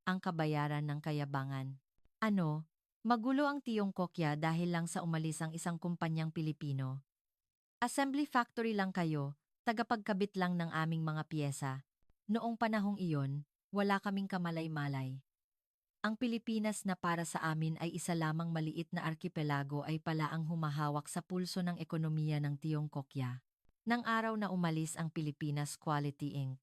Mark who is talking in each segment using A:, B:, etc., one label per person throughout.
A: ang kabayaran ng kayabangan. Ano? Magulo ang Tiyongkokya dahil lang sa umalis ang isang kumpanyang Pilipino. Assembly factory lang kayo, tagapagkabit lang ng aming mga piyesa. Noong panahong iyon, wala kaming kamalay-malay. Ang Pilipinas na para sa amin ay isa lamang maliit na arkipelago ay pala ang humahawak sa pulso ng ekonomiya ng Tiyongkokya. Nang araw na umalis ang Pilipinas Quality Inc.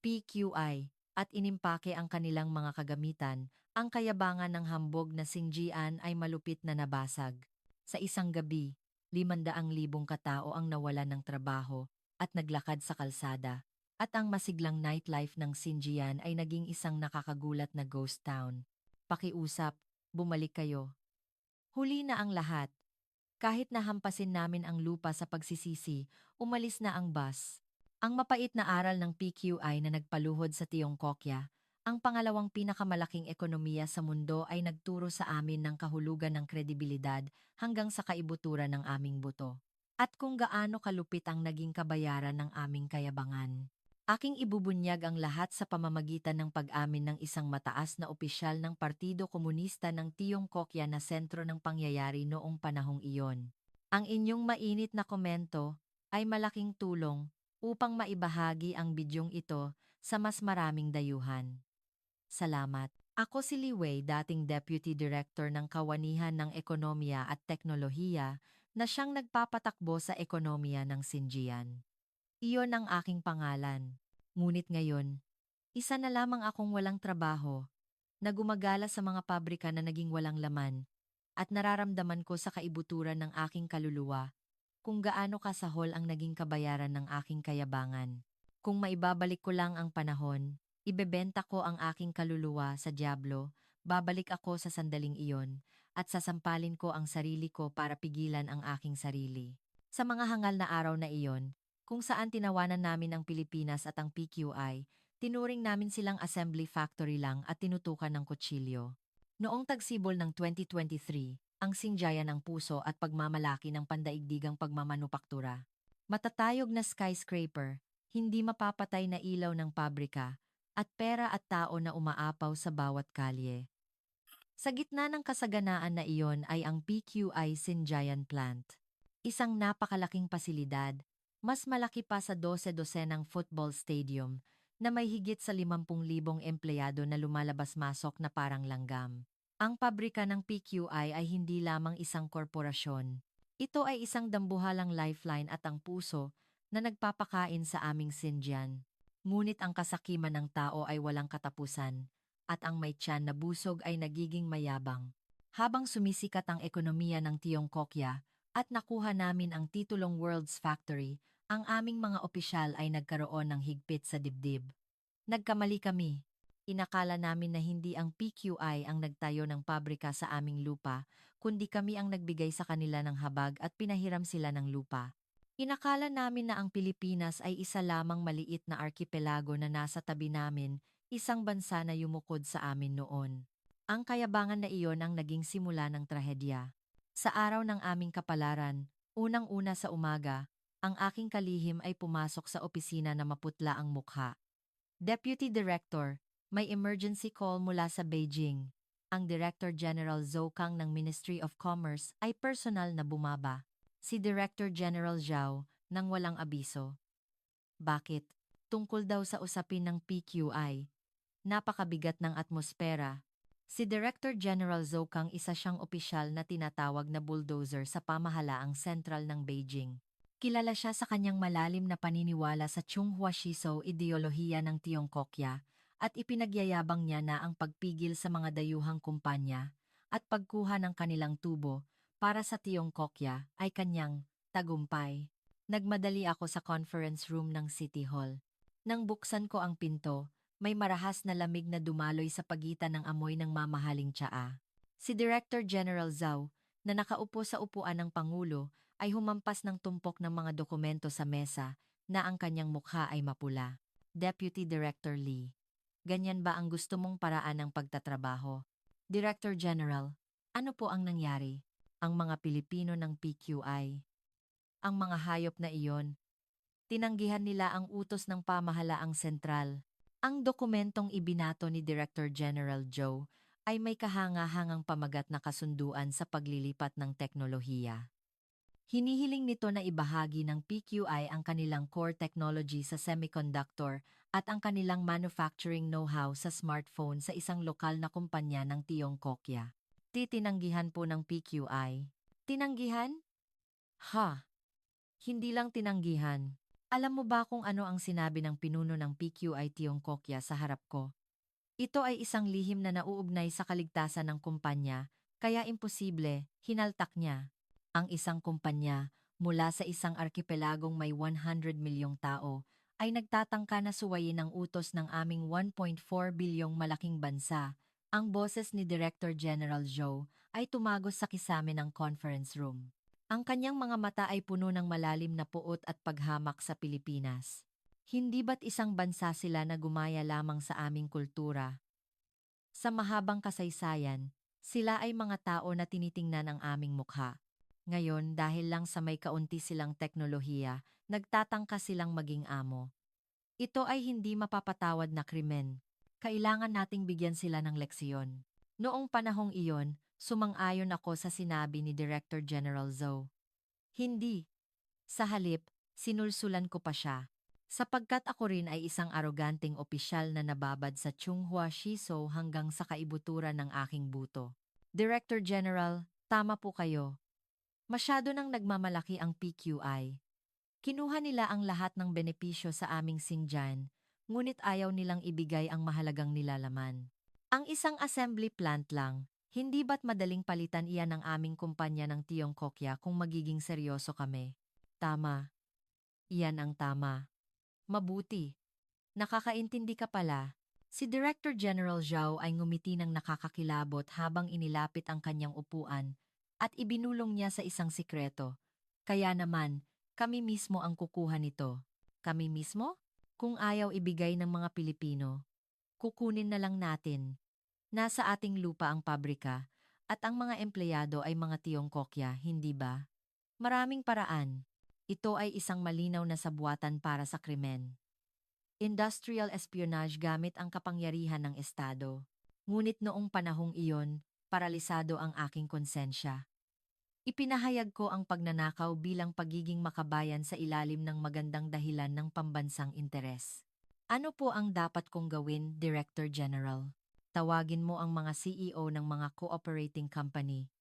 A: PQI, at inimpake ang kanilang mga kagamitan, ang kayabangan ng hambog na Xinjiang ay malupit na nabasag. Sa isang gabi, 500,000 katao ang nawalan ng trabaho at naglakad sa kalsada. At ang masiglang nightlife ng Xinjiang ay naging isang nakakagulat na ghost town. Pakiusap, bumalik kayo. Huli na ang lahat. Kahit nahampasin namin ang lupa sa pagsisisi, umalis na ang bus. Ang mapait na aral ng PQI na nagpaluhod sa Tiyongkokya, ang pangalawang pinakamalaking ekonomiya sa mundo ay nagturo sa amin ng kahulugan ng kredibilidad hanggang sa kaibuturan ng aming buto. At kung gaano kalupit ang naging kabayaran ng aming kayabangan. Aking ibubunyag ang lahat sa pamamagitan ng pag-amin ng isang mataas na opisyal ng Partido Komunista ng Tiyongkokya na sentro ng pangyayari noong panahong iyon. Ang inyong mainit na komento ay malaking tulong upang maibahagi ang bidyong ito sa mas maraming dayuhan. Salamat. Ako si Li Wei, dating Deputy Director ng Kawanihan ng Ekonomiya at Teknolohiya na siyang nagpapatakbo sa ekonomiya ng Xinjiang. Iyon ang aking pangalan. Ngunit ngayon, isa na lamang akong walang trabaho, na gumagala sa mga pabrika na naging walang laman, at nararamdaman ko sa kaibuturan ng aking kaluluwa kung gaano kasahol ang naging kabayaran ng aking kayabangan. Kung maibabalik ko lang ang panahon, ibebenta ko ang aking kaluluwa sa dyablo, babalik ako sa sandaling iyon, at sasampalin ko ang sarili ko para pigilan ang aking sarili. Sa mga hangal na araw na iyon, kung saan tinawanan namin ang Pilipinas at ang PQI, tinuring namin silang assembly factory lang at tinutukan ng kutsilyo. Noong tagsibol ng 2023, ang Xinjiang ang puso at pagmamalaki ng pandaigdigang pagmamanupaktura. Matatayog na skyscraper, hindi mapapatay na ilaw ng pabrika, at pera at tao na umaapaw sa bawat kalye. Sa gitna ng kasaganaan na iyon ay ang PQI Xinjiang Plant. Isang napakalaking pasilidad, mas malaki pa sa 12-dosenang football stadium, na may higit sa 50,000 empleyado na lumalabas-masok na parang langgam. Ang pabrika ng PQI ay hindi lamang isang korporasyon. Ito ay isang dambuhalang lifeline at ang puso na nagpapakain sa aming Xinjiang. Ngunit ang kasakiman ng tao ay walang katapusan, at ang may tiyan na busog ay nagiging mayabang. Habang sumisikat ang ekonomiya ng Tiyongkokya at nakuha namin ang titulong World's Factory, ang aming mga opisyal ay nagkaroon ng higpit sa dibdib. Nagkamali kami. Inakala namin na hindi ang PQI ang nagtayo ng pabrika sa aming lupa, kundi kami ang nagbigay sa kanila ng habag at pinahiram sila ng lupa. Inakala namin na ang Pilipinas ay isa lamang maliit na arkipelago na nasa tabi namin, isang bansa na yumukod sa amin noon. Ang kayabangan na iyon ang naging simula ng trahedya. Sa araw ng aming kapalaran, unang-una sa umaga, ang aking kalihim ay pumasok sa opisina na maputla ang mukha. Deputy Director, may emergency call mula sa Beijing. Ang Director General Zhou Kang ng Ministry of Commerce ay personal na bumaba. Si Director General Zhao nang walang abiso. Bakit? Tungkol daw sa usapin ng PQI. Napakabigat ng atmosfera. Si Director General Zhou Kang isa siyang opisyal na tinatawag na bulldozer sa pamahalaang sentral ng Beijing. Kilala siya sa kanyang malalim na paniniwala sa Tsinghua Shiso ideolohiya ng Tiyongkokya at ipinagyayabang niya na ang pagpigil sa mga dayuhang kumpanya at pagkuha ng kanilang tubo para sa Tiyongkokya ay kanyang tagumpay. Nagmadali ako sa conference room ng City Hall. Nang buksan ko ang pinto, may marahas na lamig na dumaloy sa pagitan ng amoy ng mamahaling tsaa. Si Director General Zhao, na nakaupo sa upuan ng Pangulo, ay humampas ng tumpok ng mga dokumento sa mesa na ang kanyang mukha ay mapula. Deputy Director Lee, ganyan ba ang gusto mong paraan ng pagtatrabaho? Director General, ano po ang nangyari? Ang mga Pilipino ng PQI. Ang mga hayop na iyon, tinanggihan nila ang utos ng pamahalaang sentral. Ang dokumentong ibinato ni Director General Joe ay may kahanga-hangang pamagat na kasunduan sa paglilipat ng teknolohiya. Hinihiling nito na ibahagi ng PQI ang kanilang core technology sa semiconductor at ang kanilang manufacturing know-how sa smartphone sa isang lokal na kumpanya ng Tiongkokya. Titinanggihan po ng PQI. Tinanggihan? Ha! Hindi lang tinanggihan. Alam mo ba kung ano ang sinabi ng pinuno ng PQI Tiongkokya sa harap ko? Ito ay isang lihim na nauugnay sa kaligtasan ng kumpanya, kaya imposible, hinaltak niya. Ang isang kumpanya, mula sa isang arkipelagong may 100 milyong tao, ay nagtatangka na suwayin ang utos ng aming 1.4 bilyong malaking bansa. Ang boses ni Director General Zhou ay tumagos sa kisame ng conference room. Ang kanyang mga mata ay puno ng malalim na puot at paghamak sa Pilipinas. Hindi ba't isang bansa sila na gumaya lamang sa aming kultura? Sa mahabang kasaysayan, sila ay mga tao na tinitingnan ang aming mukha. Ngayon, dahil lang sa may kaunti silang teknolohiya, nagtatangka silang maging amo. Ito ay hindi mapapatawad na krimen. Kailangan nating bigyan sila ng leksiyon. Noong panahong iyon, sumang-ayon ako sa sinabi ni Director General Zhou. Hindi. Sa halip, sinulsulan ko pa siya. Sapagkat ako rin ay isang aroganteng opisyal na nababad sa Tsinghua Shiso hanggang sa kaibuturan ng aking buto. Director General, tama po kayo. Masyado nang nagmamalaki ang PQI. Kinuha nila ang lahat ng benepisyo sa aming Xinjiang, ngunit ayaw nilang ibigay ang mahalagang nilalaman. Ang isang assembly plant lang, hindi ba't madaling palitan iyan ng aming kumpanya ng Tiongkokya kung magiging seryoso kami? Tama. Iyan ang tama. Mabuti. Nakakaintindi ka pala. Si Director General Zhao ay ngumiti ng nakakakilabot habang inilapit ang kanyang upuan at ibinulong niya sa isang sikreto. Kaya naman, kami mismo ang kukuha nito. Kami mismo? Kung ayaw ibigay ng mga Pilipino, kukunin na lang natin. Nasa ating lupa ang pabrika at ang mga empleyado ay mga Tiongkokya, hindi ba? Maraming paraan. Ito ay isang malinaw na sabwatan para sa krimen. Industrial espionage gamit ang kapangyarihan ng Estado. Ngunit noong panahong iyon, paralisado ang aking konsensya. Ipinahayag ko ang pagnanakaw bilang pagiging makabayan sa ilalim ng magandang dahilan ng pambansang interes. Ano po ang dapat kong gawin, Director General? Tawagin mo ang mga CEO ng mga cooperating company.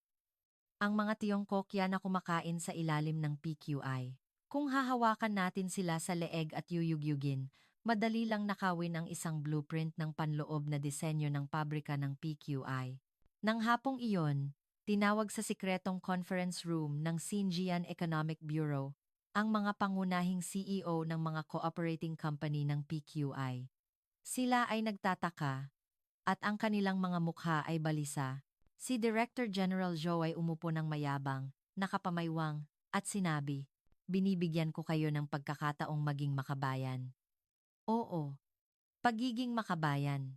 A: Ang mga Tiongkokya na kumakain sa ilalim ng PQI. Kung hahawakan natin sila sa leeg at yuyugyugin, madali lang nakawin ang isang blueprint ng panloob na disenyo ng pabrika ng PQI. Nang hapong iyon, tinawag sa sikretong conference room ng Xinjiang Economic Bureau ang mga pangunahing CEO ng mga cooperating company ng PQI. Sila ay nagtataka at ang kanilang mga mukha ay balisa. Si Director General Zhou ay umupo ng mayabang, nakapamaywang, at sinabi, "Binibigyan ko kayo ng pagkakataong maging makabayan." Oo, pagiging makabayan.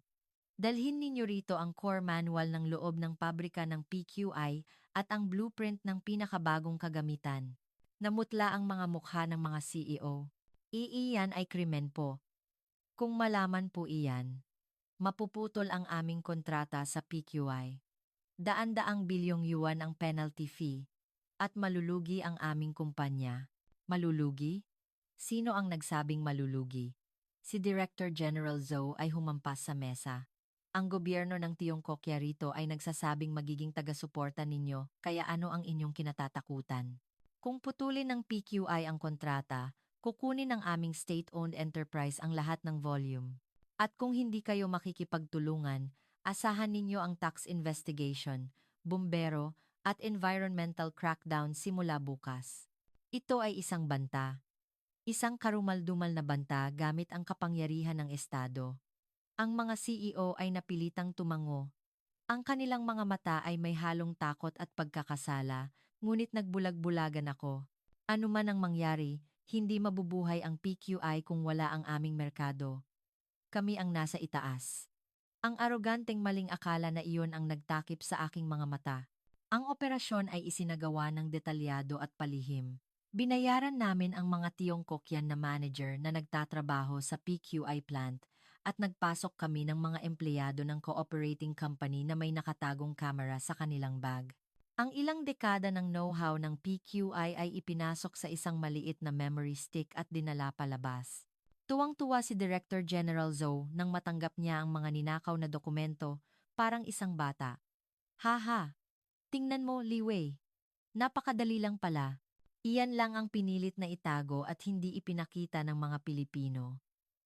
A: Dalhin ninyo rito ang core manual ng loob ng pabrika ng PQI at ang blueprint ng pinakabagong kagamitan. Namutla ang mga mukha ng mga CEO. Iiyan ay krimen po. Kung malaman po iyan, mapuputol ang aming kontrata sa PQI. Daan-daang bilyong yuan ang penalty fee at malulugi ang aming kumpanya. Malulugi? Sino ang nagsabing malulugi? Si Director General Zhou ay humampas sa mesa. Ang gobyerno ng Tiongkokya rito ay nagsasabing magiging taga-suporta ninyo, kaya ano ang inyong kinatatakutan? Kung putulin ng PQI ang kontrata, kukunin ng aming state-owned enterprise ang lahat ng volume. At kung hindi kayo makikipagtulungan, asahan ninyo ang tax investigation, bumbero, at environmental crackdown simula bukas. Ito ay isang banta. Isang karumaldumal na banta gamit ang kapangyarihan ng Estado. Ang mga CEO ay napilitang tumango. Ang kanilang mga mata ay may halong takot at pagkakasala, ngunit nagbulag-bulagan ako. Ano man ang mangyari, hindi mabubuhay ang PQI kung wala ang aming merkado. Kami ang nasa itaas. Ang aroganteng maling akala na iyon ang nagtakip sa aking mga mata. Ang operasyon ay isinagawa ng detalyado at palihim. Binayaran namin ang mga Tiongkokyan na manager na nagtatrabaho sa PQI plant at nagpasok kami ng mga empleyado ng cooperating company na may nakatagong kamera sa kanilang bag. Ang ilang dekada ng know-how ng PQI ay ipinasok sa isang maliit na memory stick at dinala palabas. Tuwang-tuwa si Director General Zhou nang matanggap niya ang mga ninakaw na dokumento, parang isang bata. Haha, tingnan mo, Li Wei. Napakadali lang pala. Iyan lang ang pinilit na itago at hindi ipinakita ng mga Pilipino.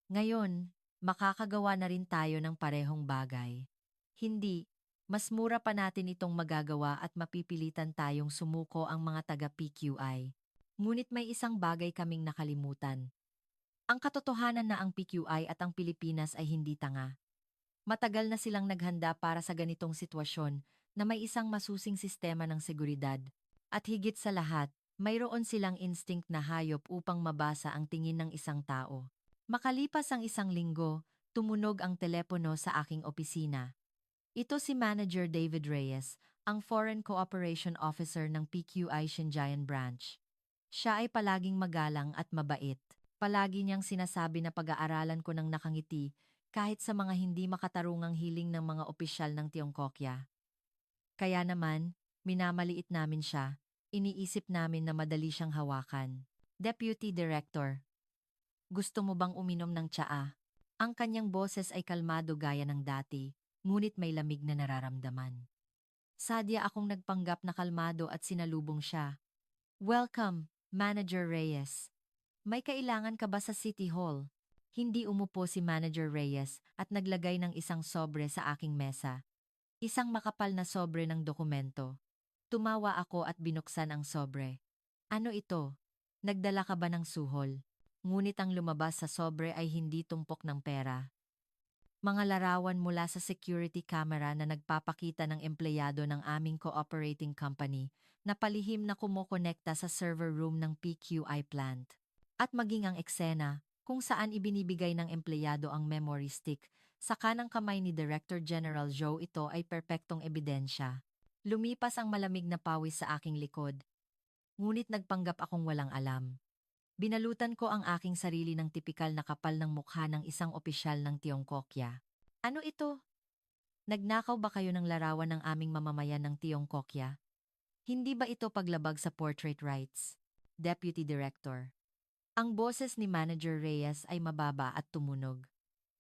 A: Ngayon, makakagawa na rin tayo ng parehong bagay. Hindi, mas mura pa natin itong magagawa at mapipilitan tayong sumuko ang mga taga-PQI. Ngunit may isang bagay kaming nakalimutan. Ang katotohanan na ang PQI at ang Pilipinas ay hindi tanga. Matagal na silang naghanda para sa ganitong sitwasyon na may isang masusing sistema ng seguridad. At higit sa lahat, mayroon silang instinct na hayop upang mabasa ang tingin ng isang tao. Makalipas ang isang linggo, tumunog ang telepono sa aking opisina. Ito si Manager David Reyes, ang Foreign Cooperation Officer ng PQI Xinjiang Branch. Siya ay palaging magalang at mabait. Palagi niyang sinasabi na pag-aaralan ko ng nakangiti kahit sa mga hindi makatarungang hiling ng mga opisyal ng Tiongkokya. Kaya naman, minamaliit namin siya, iniisip namin na madali siyang hawakan. Deputy Director, gusto mo bang uminom ng tsaa? Ang kanyang boses ay kalmado gaya ng dati, ngunit may lamig na nararamdaman. Sadya akong nagpanggap na kalmado at sinalubong siya. Welcome, Manager Reyes. May kailangan ka ba sa City Hall? Hindi umupo si Manager Reyes at naglagay ng isang sobre sa aking mesa. Isang makapal na sobre ng dokumento. Tumawa ako at binuksan ang sobre. Ano ito? Nagdala ka ba ng suhol? Ngunit ang lumabas sa sobre ay hindi tumpok ng pera. Mga larawan mula sa security camera na nagpapakita ng empleyado ng aming cooperating company na palihim na kumokonekta sa server room ng PQI plant. At maging ang eksena, kung saan ibinibigay ng empleyado ang memory stick, sa kanang kamay ni Director General Zhou ito ay perpektong ebidensya. Lumipas ang malamig na pawis sa aking likod. Ngunit nagpanggap akong walang alam. Binalutan ko ang aking sarili ng tipikal na kapal ng mukha ng isang opisyal ng Tiongkokya. Ano ito? Nagnakaw ba kayo ng larawan ng aming mamamayan ng Tiongkokya? Hindi ba ito paglabag sa portrait rights? Deputy Director. Ang boses ni Manager Reyes ay mababa at tumunog.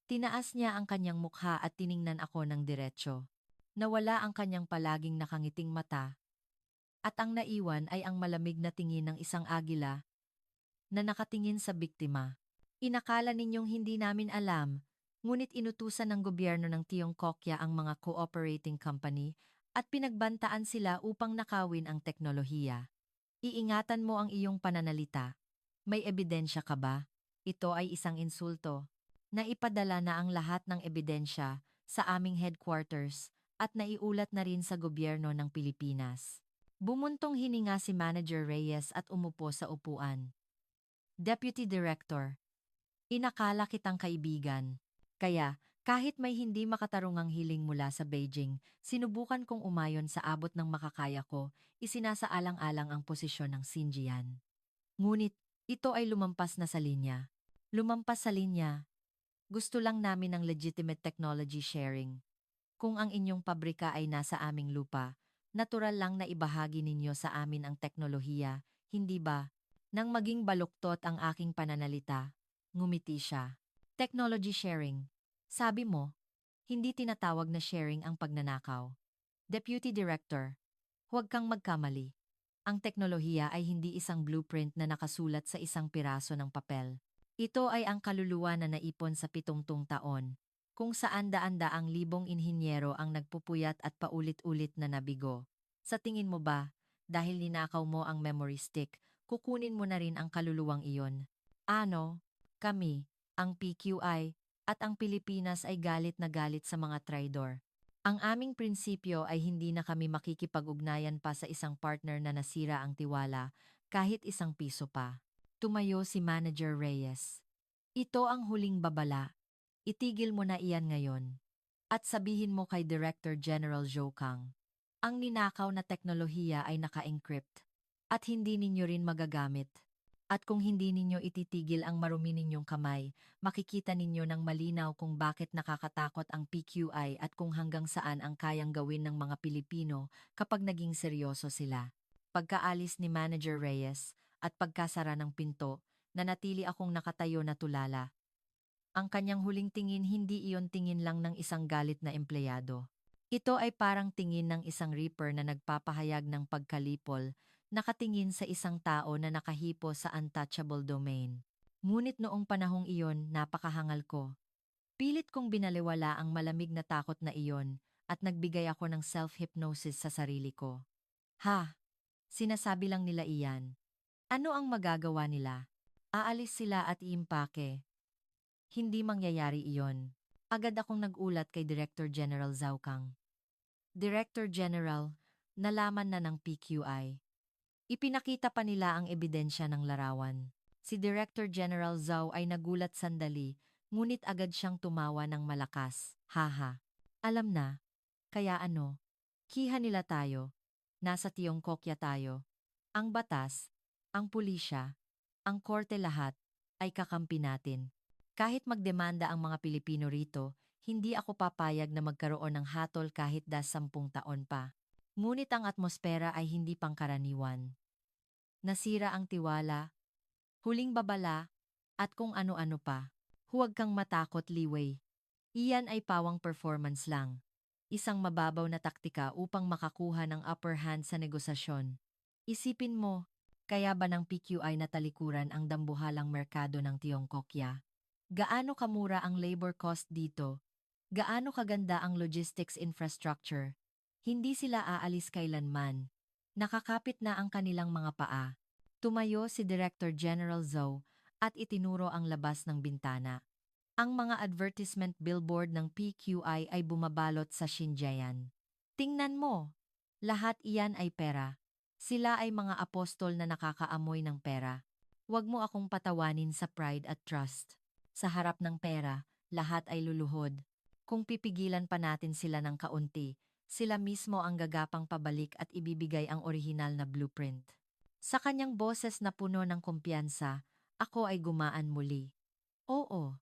A: Tinaas niya ang kanyang mukha at tiningnan ako ng diretsyo. Nawala ang kanyang palaging nakangiting mata. At ang naiwan ay ang malamig na tingin ng isang agila na nakatingin sa biktima. Inakala ninyong hindi namin alam, ngunit inutusan ng gobyerno ng Tiongkokya ang mga cooperating company at pinagbantaan sila upang nakawin ang teknolohiya. Iingatan mo ang iyong pananalita. May ebidensya ka ba? Ito ay isang insulto. Naipadala na ang lahat ng ebidensya sa aming headquarters at naiulat na rin sa gobyerno ng Pilipinas. Bumuntong hininga si Manager Reyes at umupo sa upuan. Deputy Director, inakala kitang kaibigan. Kaya, kahit may hindi makatarungang hiling mula sa Beijing, sinubukan kong umayon sa abot ng makakaya ko, isinasaalang-alang ang posisyon ng Xinjiang. Ngunit, ito ay lumampas na sa linya. Lumampas sa linya. Gusto lang namin ng legitimate technology sharing. Kung ang inyong pabrika ay nasa aming lupa, natural lang na ibahagi ninyo sa amin ang teknolohiya, hindi ba? Nang maging baluktot ang aking pananalita, ngumiti siya. Technology sharing. Sabi mo, hindi tinatawag na sharing ang pagnanakaw. Deputy Director, huwag kang magkamali. Ang teknolohiya ay hindi isang blueprint na nakasulat sa isang piraso ng papel. Ito ay ang kaluluwa na naipon sa 70 taon, kung saan daan-daang libong inhinyero ang nagpupuyat at paulit-ulit na nabigo. Sa tingin mo ba, dahil ninakaw mo ang memory stick, kukunin mo na rin ang kaluluwang iyon? Ano? Kami, ang PQI, at ang Pilipinas ay galit na galit sa mga traidor. Ang aming prinsipyo ay hindi na kami makikipag-ugnayan pa sa isang partner na nasira ang tiwala, kahit isang piso pa. Tumayo si Manager Reyes. Ito ang huling babala. Itigil mo na iyan ngayon. At sabihin mo kay Director General Zhou Kang, ang ninakaw na teknolohiya ay naka-encrypt at hindi ninyo rin magagamit. At kung hindi ninyo ititigil ang marumi ninyong kamay, makikita ninyo ng malinaw kung bakit nakakatakot ang PQI at kung hanggang saan ang kayang gawin ng mga Pilipino kapag naging seryoso sila. Pagkaalis ni Manager Reyes at pagkasara ng pinto, nanatili akong nakatayo na tulala. Ang kanyang huling tingin hindi iyon tingin lang ng isang galit na empleyado. Ito ay parang tingin ng isang reaper na nagpapahayag ng pagkalipol, nakatingin sa isang tao na nakahipo sa untouchable domain. Ngunit noong panahong iyon, napakahangal ko. Pilit kong binaliwala ang malamig na takot na iyon at nagbigay ako ng self-hypnosis sa sarili ko. Ha! Sinasabi lang nila iyan. Ano ang magagawa nila? Aalis sila at iimpake. Hindi mangyayari iyon. Agad akong nagulat kay Director General Zhao Kang. Director General, nalaman na ng PQI. Ipinakita pa nila ang ebidensya ng larawan. Si Director General Zhao ay nagulat sandali, ngunit agad siyang tumawa ng malakas. Haha. Alam na. Kaya ano? Kiha nila tayo. Nasa Tiongkokya tayo. Ang batas, ang pulisya, ang korte lahat, ay kakampi natin. Kahit magdemanda ang mga Pilipino rito, hindi ako papayag na magkaroon ng hatol kahit 10 taon pa. Ngunit ang atmosfera ay hindi pangkaraniwan. Nasira ang tiwala, huling babala, at kung ano-ano pa. Huwag kang matakot, Liwei. Iyan ay pawang performance lang. Isang mababaw na taktika upang makakuha ng upper hand sa negosasyon. Isipin mo, kaya ba ng PQI na talikuran ang dambuhalang merkado ng Tiongkokya? Gaano kamura ang labor cost dito? Gaano kaganda ang logistics infrastructure? Hindi sila aalis kailanman. Nakakapit na ang kanilang mga paa. Tumayo si Director General Zhou at itinuro ang labas ng bintana. Ang mga advertisement billboard ng PQI ay bumabalot sa Xinjiang. Tingnan mo, lahat iyan ay pera. Sila ay mga apostol na nakakaamoy ng pera. Huwag mo akong patawanin sa pride at trust. Sa harap ng pera, lahat ay luluhod. Kung pipigilan pa natin sila ng kaunti, sila mismo ang gagapang pabalik at ibibigay ang orihinal na blueprint. Sa kanyang boses na puno ng kumpiyansa, ako ay gumaan muli. Oo,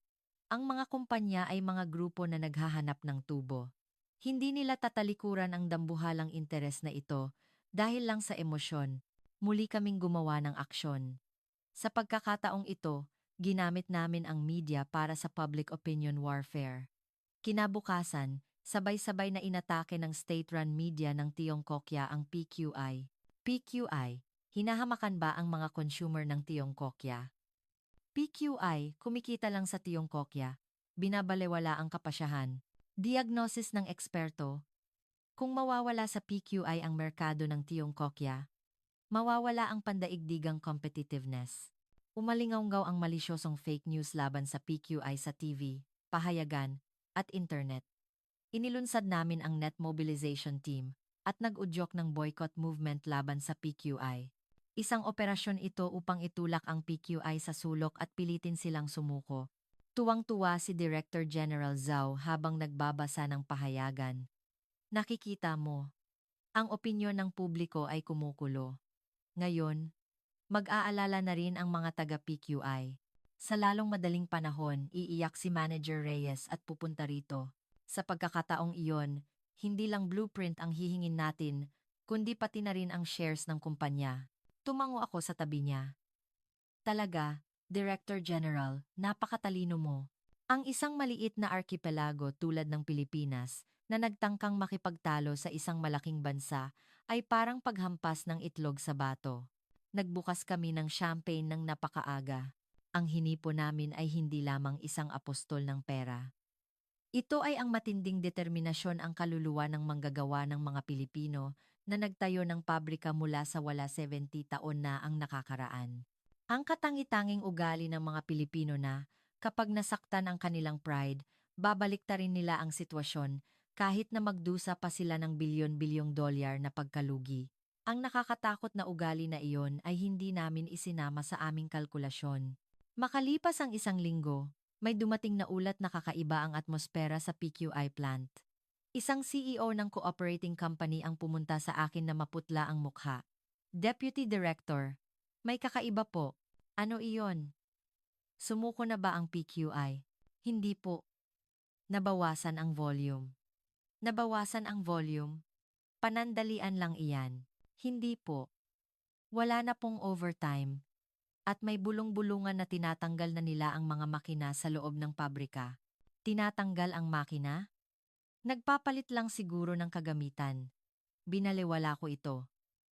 A: ang mga kumpanya ay mga grupo na naghahanap ng tubo. Hindi nila tatalikuran ang dambuhalang interes na ito dahil lang sa emosyon. Muli kaming gumawa ng aksyon. Sa pagkakataong ito, ginamit namin ang media para sa public opinion warfare. Kinabukasan, sabay-sabay na inatake ng state-run media ng Tiongkokya ang PQI. PQI, hinahamakan ba ang mga consumer ng Tiongkokya? PQI, kumikita lang sa Tiongkokya. Binabalewala ang kapasyahan. Diagnosis ng eksperto. Kung mawawala sa PQI ang merkado ng Tiongkokya, mawawala ang pandaigdigang competitiveness. Umalingaw ang malisyosong fake news laban sa PQI sa TV, pahayagan, at internet. Inilunsad namin ang net mobilization team at nag-udyok ng boycott movement laban sa PQI. Isang operasyon ito upang itulak ang PQI sa sulok at pilitin silang sumuko. Tuwang-tuwa si Director General Zhao habang nagbabasa ng pahayagan. Nakikita mo, ang opinyon ng publiko ay kumukulo. Ngayon, mag-aalala na rin ang mga taga-PQI. Sa lalong madaling panahon, iiyak si Manager Reyes at pupunta rito. Sa pagkakataong iyon, hindi lang blueprint ang hihingin natin, kundi pati na rin ang shares ng kumpanya. Tumango ako sa tabi niya. Talaga, Director General, napakatalino mo. Ang isang maliit na arkipelago tulad ng Pilipinas na nagtangkang makipagtalo sa isang malaking bansa ay parang paghampas ng itlog sa bato. Nagbukas kami ng champagne ng napakaaga. Ang hinipo namin ay hindi lamang isang apostol ng pera. Ito ay ang matinding determinasyon ang kaluluwa ng manggagawa ng mga Pilipino na nagtayo ng pabrika mula sa wala 70 taon na ang nakakaraan. Ang katangi-tanging ugali ng mga Pilipino na, kapag nasaktan ang kanilang pride, babalik ta rin nila ang sitwasyon kahit na magdusa pa sila ng bilyon-bilyong dolyar na pagkalugi. Ang nakakatakot na ugali na iyon ay hindi namin isinama sa aming kalkulasyon. Makalipas ang 1 linggo, may dumating na ulat na kakaiba ang atmosfera sa PQI plant. Isang CEO ng cooperating company ang pumunta sa akin na maputla ang mukha. Deputy Director, may kakaiba po. Ano iyon? Sumuko na ba ang PQI? Hindi po. Nabawasan ang volume. Nabawasan ang volume? Panandalian lang iyan. Hindi po. Wala na pong overtime. At may bulong-bulungan na tinatanggal na nila ang mga makina sa loob ng pabrika. Tinatanggal ang makina? Nagpapalit lang siguro ng kagamitan. Binaliwala ko ito.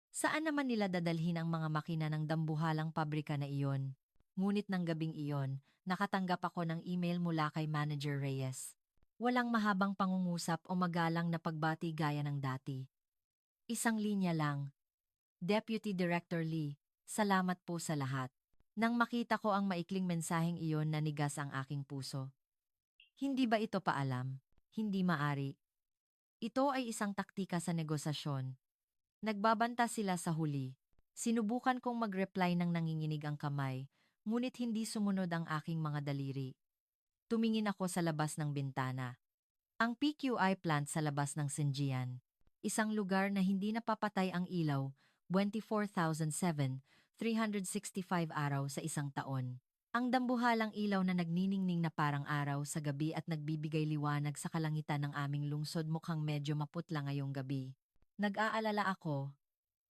A: Saan naman nila dadalhin ang mga makina ng dambuhalang pabrika na iyon? Ngunit ng gabing iyon, nakatanggap ako ng email mula kay Manager Reyes. Walang mahabang pangungusap o magalang na pagbati gaya ng dati. Isang linya lang. Deputy Director Lee, salamat po sa lahat. Nang makita ko ang maikling mensaheng iyon, nanigas ang aking puso. Hindi ba ito paalam? Hindi maari. Ito ay isang taktika sa negosasyon. Nagbabanta sila sa huli. Sinubukan kong mag-reply ng nanginginig ang kamay, ngunit hindi sumunod ang aking mga daliri. Tumingin ako sa labas ng bintana. Ang PQI plant sa labas ng Sinjian. Isang lugar na hindi napapatay ang ilaw, 24,7, 365 araw sa isang taon. Ang dambuhalang ilaw na nagniningning na parang araw sa gabi at nagbibigay liwanag sa kalangitan ng aming lungsod mukhang medyo maputla ngayong gabi. Nag-aalala ako,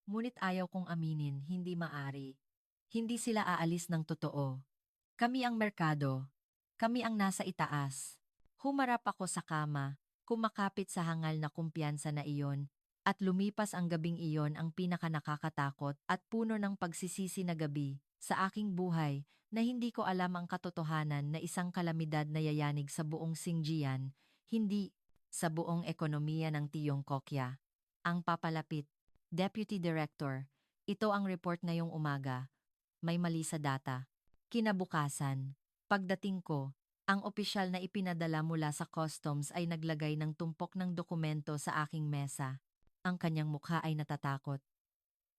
A: ngunit ayaw kong aminin, hindi maari. Hindi sila aalis ng totoo. Kami ang merkado. Kami ang nasa itaas. Humarap ako sa kama, kumakapit sa hangal na kumpiyansa na iyon, at lumipas ang gabing iyon ang pinakanakakatakot at puno ng pagsisisi na gabi sa aking buhay na hindi ko alam ang katotohanan na isang kalamidad na yayanig sa buong Xinjiang, hindi sa buong ekonomiya ng Tiongkokya. Ang papalapit, Deputy Director, ito ang report ngayong umaga. May mali sa data. Kinabukasan, pagdating ko, ang opisyal na ipinadala mula sa customs ay naglagay ng tumpok ng dokumento sa aking mesa. Ang kanyang mukha ay natatakot.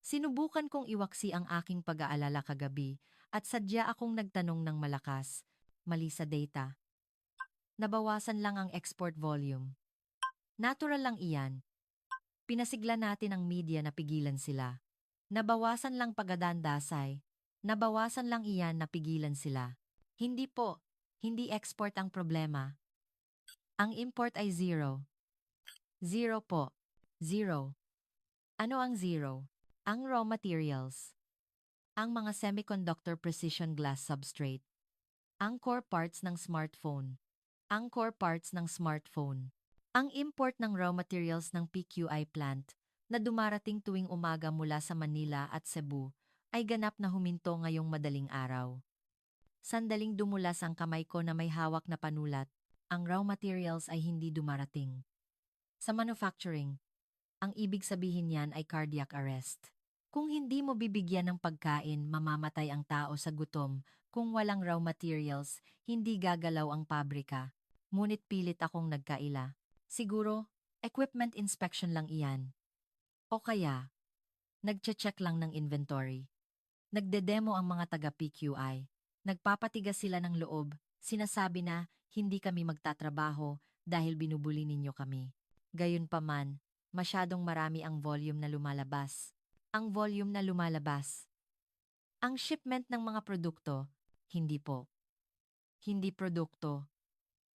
A: Sinubukan kong iwaksi ang aking pag-aalala kagabi at sadya akong nagtanong ng malakas. Mali sa data. Nabawasan lang ang export volume. Natural lang iyan. Pinasigla natin ang media na pigilan sila. Nabawasan lang pagadandasay. Nabawasan lang iyan na pigilan sila. Hindi po. Hindi export ang problema. Ang import ay zero. Zero po. Zero. Ano ang zero? Ang raw materials. Ang mga semiconductor precision glass substrate. Ang core parts ng smartphone. Ang core parts ng smartphone. Ang import ng raw materials ng PQI plant na dumarating tuwing umaga mula sa Manila at Cebu ay ganap na huminto ngayong madaling araw. Sandaling dumulas ang kamay ko na may hawak na panulat, ang raw materials ay hindi dumarating. Sa manufacturing, ang ibig sabihin niyan ay cardiac arrest. Kung hindi mo bibigyan ng pagkain, mamamatay ang tao sa gutom. Kung walang raw materials, hindi gagalaw ang pabrika. Ngunit pilit akong nagkaila. Siguro, equipment inspection lang iyan. O kaya, nagche-check lang ng inventory. Nagdedemo ang mga taga-PQI. Nagpapatigas sila ng loob. Sinasabi na hindi kami magtatrabaho dahil binubuli ninyo kami. Gayunpaman, masyadong marami ang volume na lumalabas. Ang volume na lumalabas. Ang shipment ng mga produkto, hindi po. Hindi produkto,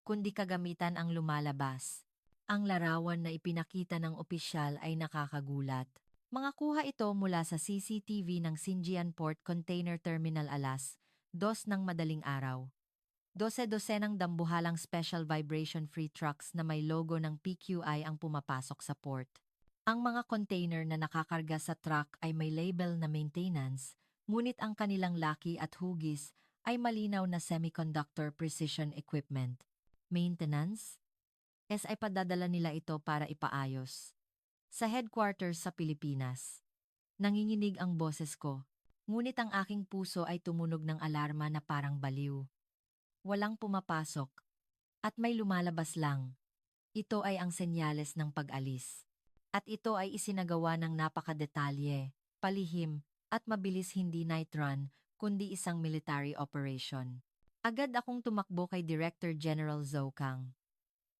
A: kundi kagamitan ang lumalabas. Ang larawan na ipinakita ng opisyal ay nakakagulat. Mga kuha ito mula sa CCTV ng Xinjiang Port Container Terminal alas, 2 ng madaling araw. 12-dosenang dambuhalang special vibration-free trucks na may logo ng PQI ang pumapasok sa port. Ang mga container na nakakarga sa truck ay may label na maintenance, ngunit ang kanilang laki at hugis ay malinaw na semiconductor precision equipment. Maintenance? Ay padadala nila ito para ipaayos. Sa headquarters sa Pilipinas. Nanginginig ang boses ko, ngunit ang aking puso ay tumunog ng alarma na parang baliw. Walang pumapasok, at may lumalabas lang. Ito ay ang senyales ng pag-alis. At ito ay isinagawa ng napakadetalye, palihim, at mabilis hindi night run, kundi isang military operation. Agad akong tumakbo kay Director General Zhou Kang.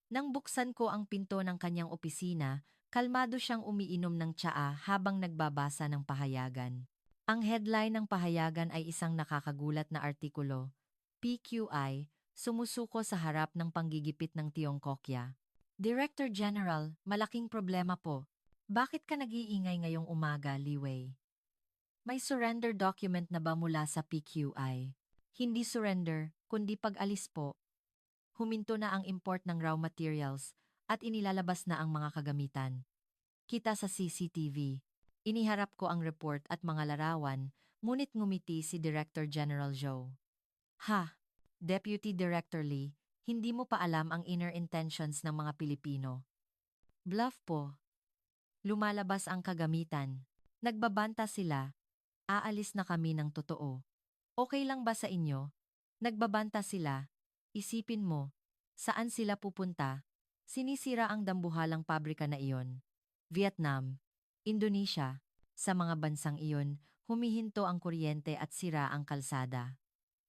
A: Nang buksan ko ang pinto ng kanyang opisina, kalmado siyang umiinom ng tsaa habang nagbabasa ng pahayagan. Ang headline ng pahayagan ay isang nakakagulat na artikulo. PQI, sumusuko sa harap ng panggigipit ng Tiongkokya. Director General, malaking problema po. Bakit ka nag-iingay ngayong umaga, Li Wei? May surrender document na ba mula sa PQI? Hindi surrender, kundi pag-alis po. Huminto na ang import ng raw materials at inilalabas na ang mga kagamitan. Kita sa CCTV. Iniharap ko ang report at mga larawan, ngunit ngumiti si Director General Zhou. Ha! Deputy Director Lee, hindi mo pa alam ang inner intentions ng mga Pilipino. Bluff po. Lumalabas ang kagamitan. Nagbabanta sila. Aalis na kami ng totoo. Okay lang ba sa inyo? Nagbabanta sila. Isipin mo, saan sila pupunta? Sinisira ang dambuhalang pabrika na iyon. Vietnam, Indonesia, sa mga bansang iyon, humihinto ang kuryente at sira ang kalsada.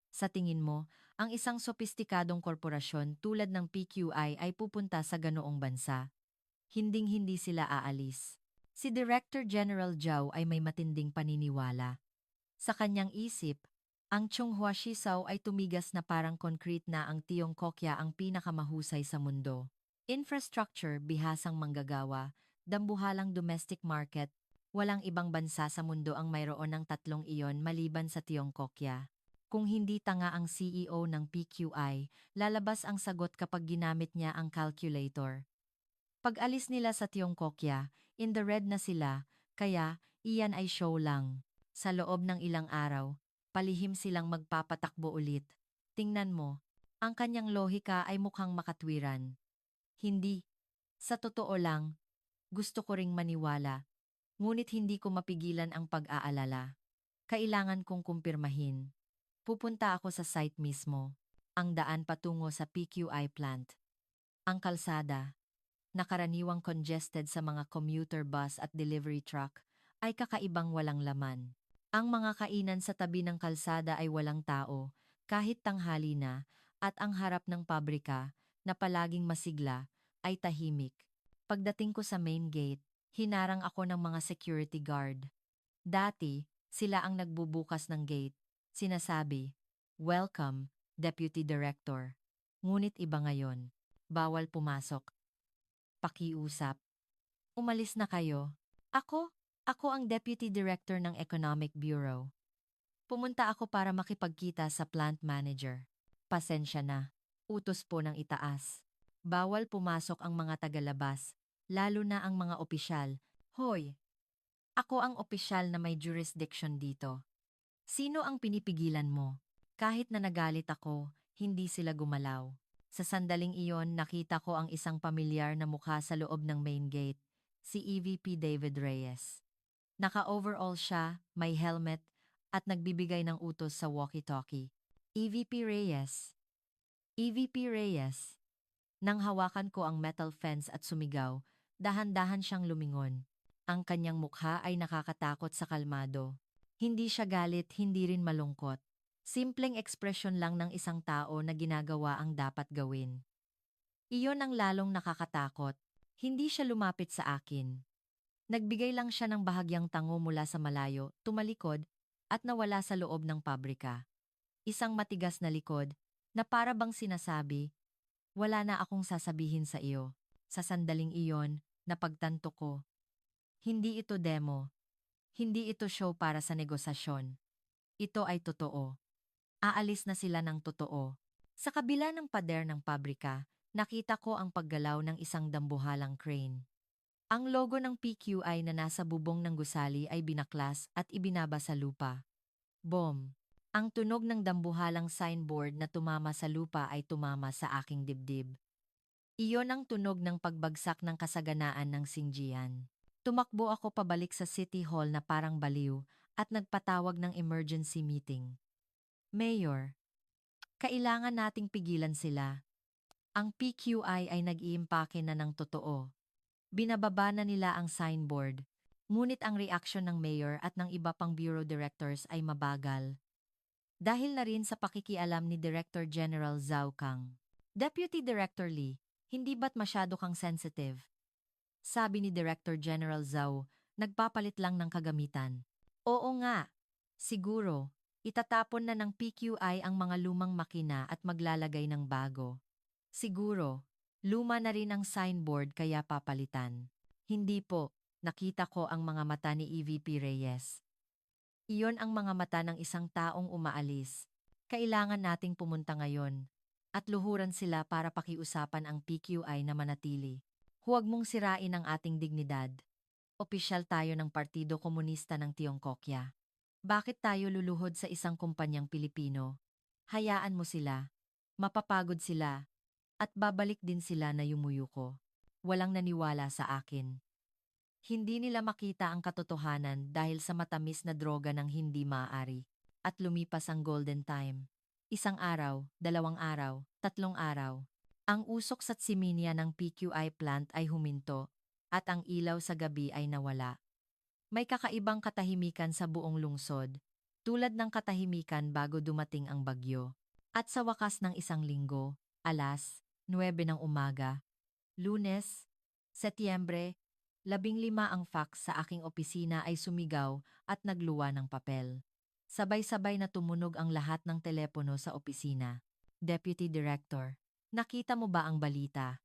A: Sa tingin mo, ang isang sopistikadong korporasyon tulad ng PQI ay pupunta sa ganoong bansa? Hinding-hindi sila aalis. Si Director General Zhao ay may matinding paniniwala. Sa kanyang isip, ang Chonghua Shishao ay tumigas na parang concrete na ang Tiongkokya ang pinakamahusay sa mundo. Infrastructure, bihasang manggagawa, dambuhalang domestic market, walang ibang bansa sa mundo ang mayroon ng tatlong iyon maliban sa Tiongkokya. Kung hindi tanga ang CEO ng PQI, lalabas ang sagot kapag ginamit niya ang calculator. Pag-alis nila sa Tiongkokya, in the red na sila, kaya iyan ay show lang. Sa loob ng ilang araw, palihim silang magpapatakbo ulit. Tingnan mo, ang kanyang lohika ay mukhang makatwiran. Hindi. Sa totoo lang, gusto ko ring maniwala, ngunit hindi ko mapigilan ang pag-aalala. Kailangan kong kumpirmahin. Pupunta ako sa site mismo, ang daan patungo sa PQI plant. Ang kalsada, na karaniwang congested sa mga commuter bus at delivery truck, ay kakaibang walang laman. Ang mga kainan sa tabi ng kalsada ay walang tao, kahit tanghali na, at ang harap ng pabrika, na palaging masigla, ay tahimik. Pagdating ko sa main gate, hinarang ako ng mga security guard. Dati, sila ang nagbubukas ng gate. Sinasabi, "Welcome, Deputy Director." Ngunit iba ngayon. Bawal pumasok. Pakiusap. Umalis na kayo. Ako? Ako ang Deputy Director ng Economic Bureau. Pumunta ako para makipagkita sa plant manager. Pasensya na. Utos po ng itaas. Bawal pumasok ang mga tagalabas, lalo na ang mga opisyal. Hoy! Ako ang opisyal na may jurisdiction dito. Sino ang pinipigilan mo? Kahit na nagalit ako, hindi sila gumalaw. Sa sandaling iyon, nakita ko ang isang pamilyar na mukha sa loob ng main gate, si EVP David Reyes. Naka-overall siya, may helmet, at nagbibigay ng utos sa walkie-talkie. EVP Reyes. EVP Reyes. Nang hawakan ko ang metal fence at sumigaw, dahan-dahan siyang lumingon. Ang kanyang mukha ay nakakatakot sa kalmado. Hindi siya galit, hindi rin malungkot. Simpleng ekspresyon lang ng isang tao na ginagawa ang dapat gawin. Iyon ang lalong nakakatakot. Hindi siya lumapit sa akin. Nagbigay lang siya ng bahagyang tango mula sa malayo, tumalikod, at nawala sa loob ng pabrika. Isang matigas na likod, na para bang sinasabi, "Wala na akong sasabihin sa iyo." Sa sandaling iyon, napagtanto ko. Hindi ito demo. Hindi ito show para sa negosasyon. Ito ay totoo. Aalis na sila ng totoo. Sa kabila ng pader ng pabrika, nakita ko ang paggalaw ng isang dambuhalang crane. Ang logo ng PQI na nasa bubong ng gusali ay binaklas at ibinaba sa lupa. Boom! Ang tunog ng dambuhalang signboard na tumama sa lupa ay tumama sa aking dibdib. Iyon ang tunog ng pagbagsak ng kasaganaan ng Xinjiang. Tumakbo ako pabalik sa City Hall na parang baliw at nagpatawag ng emergency meeting. Mayor, kailangan nating pigilan sila. Ang PQI ay nag-iimpake na ng totoo. Binababa na nila ang signboard, ngunit ang reaksyon ng mayor at ng iba pang bureau directors ay mabagal. Dahil na rin sa pakikialam ni Director General Zhao Kang. Deputy Director Lee, hindi ba't masyado kang sensitive? Sabi ni Director General Zhao, nagpapalit lang ng kagamitan. Oo nga, Siguro, itatapon na ng PQI ang mga lumang makina at maglalagay ng bago. Siguro, luma na rin ang signboard kaya papalitan. Hindi po, nakita ko ang mga mata ni EVP Reyes. Iyon ang mga mata ng isang taong umaalis. Kailangan nating pumunta ngayon. At luhuran sila para pakiusapan ang PQI na manatili. Huwag mong sirain ang ating dignidad. Opisyal tayo ng Partido Komunista ng Tiongkokya. Bakit tayo luluhod sa isang kumpanyang Pilipino? Hayaan mo sila. Mapapagod sila. At babalik din sila na yumuyuko. Walang naniwala sa akin. Hindi nila makita ang katotohanan dahil sa matamis na droga ng hindi maaari. At lumipas ang golden time. Isang araw, 2 araw, 3 araw. Ang usok sa tsiminya ng PQI plant ay huminto, at ang ilaw sa gabi ay nawala. May kakaibang katahimikan sa buong lungsod, tulad ng katahimikan bago dumating ang bagyo. At sa wakas ng isang linggo, alas 9 ng umaga, Lunes, Setyembre, 15 ang fax sa aking opisina ay sumigaw at nagluwa ng papel. Sabay-sabay na tumunog ang lahat ng telepono sa opisina. Deputy Director, nakita mo ba ang balita?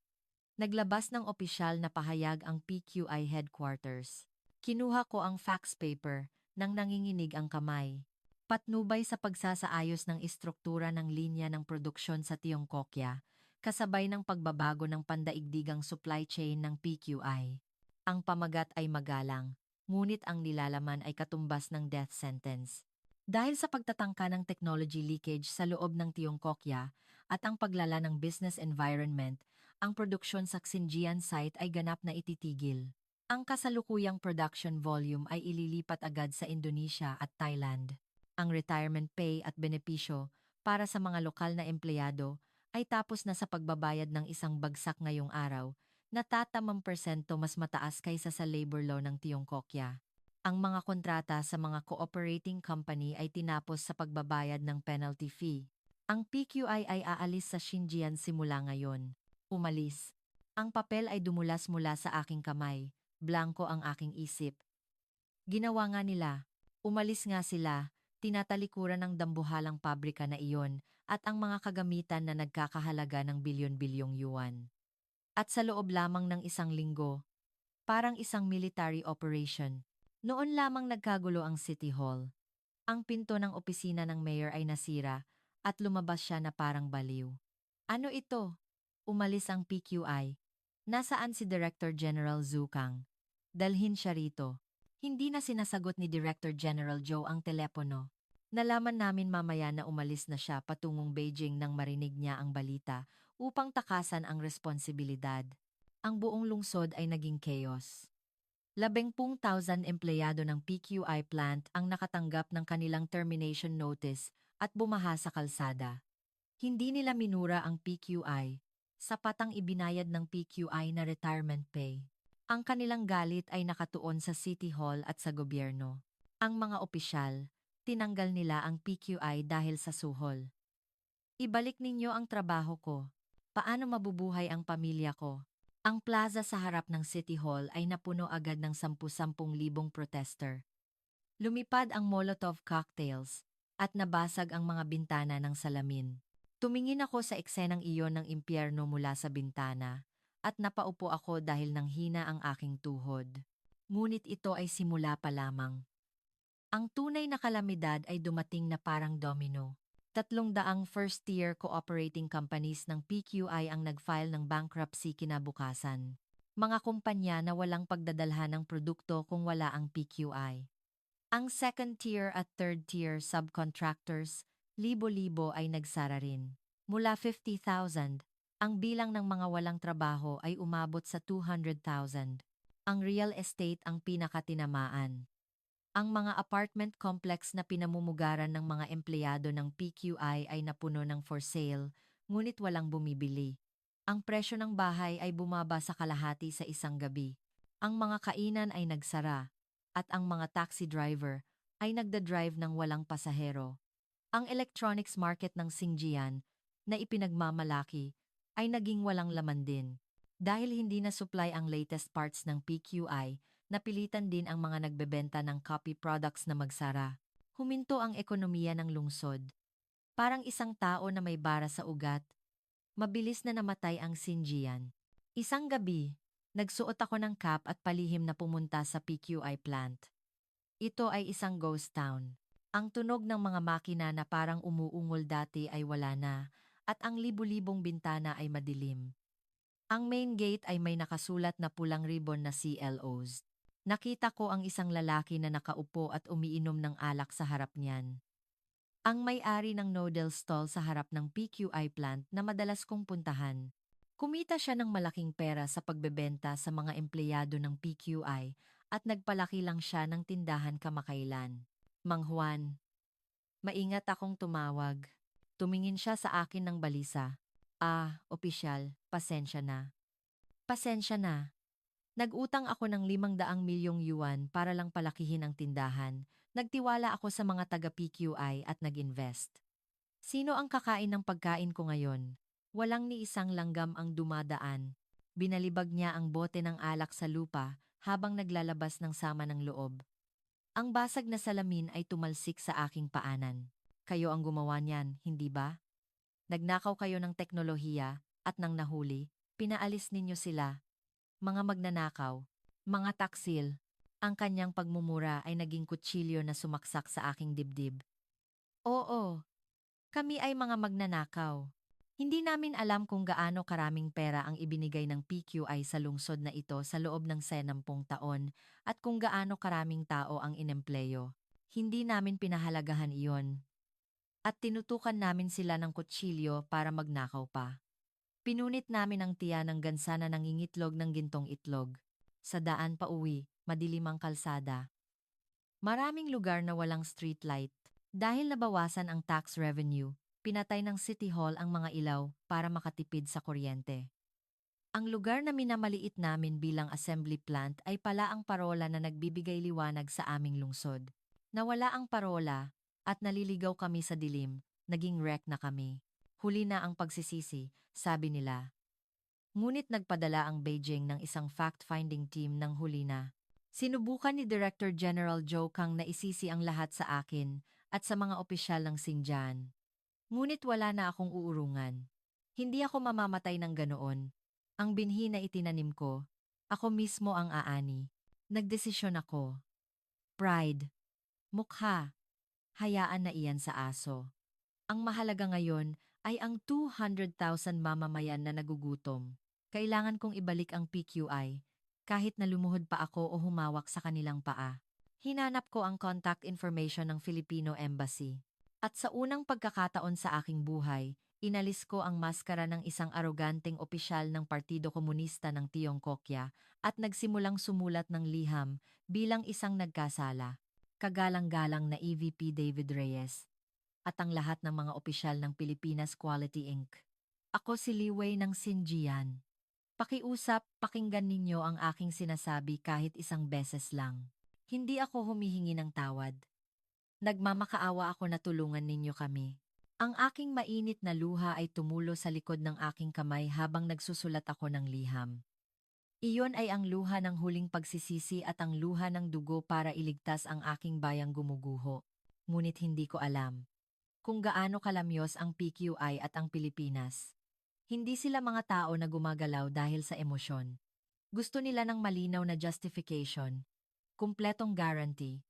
A: Naglabas ng opisyal na pahayag ang PQI headquarters. Kinuha ko ang fax paper nang nanginginig ang kamay. Patnubay sa pagsasaayos ng istruktura ng linya ng produksyon sa Tiongkokya, kasabay ng pagbabago ng pandaigdigang supply chain ng PQI. Ang pamagat ay magalang, ngunit ang nilalaman ay katumbas ng death sentence. Dahil sa pagtatangka ng technology leakage sa loob ng Tiongkokya at ang paglala ng business environment, ang produksyon sa Xinjiang site ay ganap na ititigil. Ang kasalukuyang production volume ay ililipat agad sa Indonesia at Thailand. Ang retirement pay at benepisyo para sa mga lokal na empleyado ay tapos na sa pagbabayad ng isang bagsak ngayong araw na tatamang persento mas mataas kaysa sa labor law ng Tiongkokya. Ang mga kontrata sa mga cooperating company ay tinapos sa pagbabayad ng penalty fee. Ang PQI ay aalis sa Xinjiang simula ngayon. Umalis. Ang papel ay dumulas mula sa aking kamay. Blanko ang aking isip. Ginawa nga nila. Umalis nga sila. Tinatalikuran ng dambuhalang pabrika na iyon at ang mga kagamitan na nagkakahalaga ng bilyon-bilyong yuan. At sa loob lamang ng isang linggo, parang isang military operation. Noon lamang nagkagulo ang City Hall. Ang pinto ng opisina ng mayor ay nasira at lumabas siya na parang baliw. Ano ito? Umalis ang PQI. Nasaan si Director General Zhu Kang? Dalhin siya rito. Hindi na sinasagot ni Director General Zhou ang telepono. Nalaman namin mamaya na umalis na siya patungong Beijing nang marinig niya ang balita upang takasan ang responsibilidad. Ang buong lungsod ay naging chaos. 10,000 empleyado ng PQI plant ang nakatanggap ng kanilang termination notice at bumaha sa kalsada. Hindi nila minura ang PQI, sapat ang ibinayad ng PQI na retirement pay. Ang kanilang galit ay nakatuon sa City Hall at sa gobyerno. Ang mga opisyal, tinanggal nila ang PQI dahil sa suhol. Ibalik ninyo ang trabaho ko. Paano mabubuhay ang pamilya ko? Ang plaza sa harap ng City Hall ay napuno agad ng 10,000 protester. Lumipad ang Molotov cocktails at nabasag ang mga bintana ng salamin. Tumingin ako sa eksenang iyon ng impyerno mula sa bintana at napaupo ako dahil nanghina ang aking tuhod. Ngunit ito ay simula pa lamang. Ang tunay na kalamidad ay dumating na parang domino. 300 first-tier cooperating companies ng PQI ang nag-file ng bankruptcy kinabukasan. Mga kumpanya na walang pagdadalhan ng produkto kung wala ang PQI. Ang second-tier at third-tier subcontractors, libo-libo ay nagsara rin. Mula 50,000, ang bilang ng mga walang trabaho ay umabot sa 200,000. Ang real estate ang pinakatinamaan. Ang mga apartment complex na pinamumugaran ng mga empleyado ng PQI ay napuno ng for sale, ngunit walang bumibili. Ang presyo ng bahay ay bumaba sa kalahati sa isang gabi. Ang mga kainan ay nagsara, at ang mga taxi driver ay nagda-drive ng walang pasahero. Ang electronics market ng Xinjiang, na ipinagmamalaki, ay naging walang laman din. Dahil hindi na supply ang latest parts ng PQI, napilitan din ang mga nagbebenta ng copy products na magsara. Huminto ang ekonomiya ng lungsod. Parang isang tao na may bara sa ugat. Mabilis na namatay ang Xinjiang. Isang gabi, nagsuot ako ng cap at palihim na pumunta sa PQI plant. Ito ay isang ghost town. Ang tunog ng mga makina na parang umuungol dati ay wala na, at ang libu-libong bintana ay madilim. Ang main gate ay may nakasulat na pulang ribbon na CLOs. Nakita ko ang isang lalaki na nakaupo at umiinom ng alak sa harap niyan. Ang may-ari ng noodle stall sa harap ng PQI plant na madalas kong puntahan. Kumita siya ng malaking pera sa pagbebenta sa mga empleyado ng PQI at nagpalaki lang siya ng tindahan kamakailan. Mang Juan, maingat akong tumawag. Tumingin siya sa akin ng balisa. Ah, opisyal, pasensya na. Pasensya na. Nag-utang ako ng 500 milyong yuan para lang palakihin ang tindahan. Nagtiwala ako sa mga taga-PQI at nag-invest. Sino ang kakain ng pagkain ko ngayon? Walang ni isang langgam ang dumadaan. Binalibag niya ang bote ng alak sa lupa habang naglalabas ng sama ng loob. Ang basag na salamin ay tumalsik sa aking paanan. Kayo ang gumawa niyan, hindi ba? Nagnakaw kayo ng teknolohiya at nang nahuli, pinaalis ninyo sila. Mga magnanakaw, mga taksil. Ang kanyang pagmumura ay naging kutsilyo na sumaksak sa aking dibdib. Oo, kami ay mga magnanakaw. Hindi namin alam kung gaano karaming pera ang ibinigay ng PQI sa lungsod na ito sa loob ng 10 taon at kung gaano karaming tao ang inempleyo. Hindi namin pinahalagahan iyon. At tinutukan namin sila ng kutsilyo para magnakaw pa. Pinunit namin ang tiya ng gansa na nangingitlog ng gintong itlog. Sa daan pa uwi, madilim ang kalsada. Maraming lugar na walang street light. Dahil nabawasan ang tax revenue, pinatay ng City Hall ang mga ilaw para makatipid sa kuryente. Ang lugar na minamaliit namin bilang assembly plant ay pala ang parola na nagbibigay liwanag sa aming lungsod. Nawala ang parola at naliligaw kami sa dilim, naging wreck na kami. Huli na ang pagsisisi, sabi nila. Ngunit nagpadala ang Beijing ng isang fact-finding team ng huli na. Sinubukan ni Director General Zhou Kang na isisi ang lahat sa akin at sa mga opisyal ng Xinjiang. Ngunit wala na akong uurungan. Hindi ako mamamatay ng ganoon. Ang binhi na itinanim ko, ako mismo ang aani. Nagdesisyon ako. Pride. Mukha. Hayaan na iyan sa aso. Ang mahalaga ngayon ay ang 200,000 mamamayan na nagugutom. Kailangan kong ibalik ang PQI, kahit na lumuhod pa ako o humawak sa kanilang paa. Hinanap ko ang contact information ng Filipino Embassy. At sa unang pagkakataon sa aking buhay, inalis ko ang maskara ng isang aroganteng opisyal ng Partido Komunista ng Tiongkokya at nagsimulang sumulat ng liham bilang isang nagkasala. Kagalang-galang na EVP David Reyes at ang lahat ng mga opisyal ng Pilipinas Quality Inc. Ako si Li Wei ng Xinjiang. Pakiusap, pakinggan ninyo ang aking sinasabi kahit isang beses lang. Hindi ako humihingi ng tawad. Nagmamakaawa ako na tulungan ninyo kami. Ang aking mainit na luha ay tumulo sa likod ng aking kamay habang nagsusulat ako ng liham. Iyon ay ang luha ng huling pagsisisi at ang luha ng dugo para iligtas ang aking bayang gumuguho. Ngunit hindi ko alam kung gaano kalamyos ang PQI at ang Pilipinas. Hindi sila mga tao na gumagalaw dahil sa emosyon. Gusto nila ng malinaw na justification, kumpletong guarantee,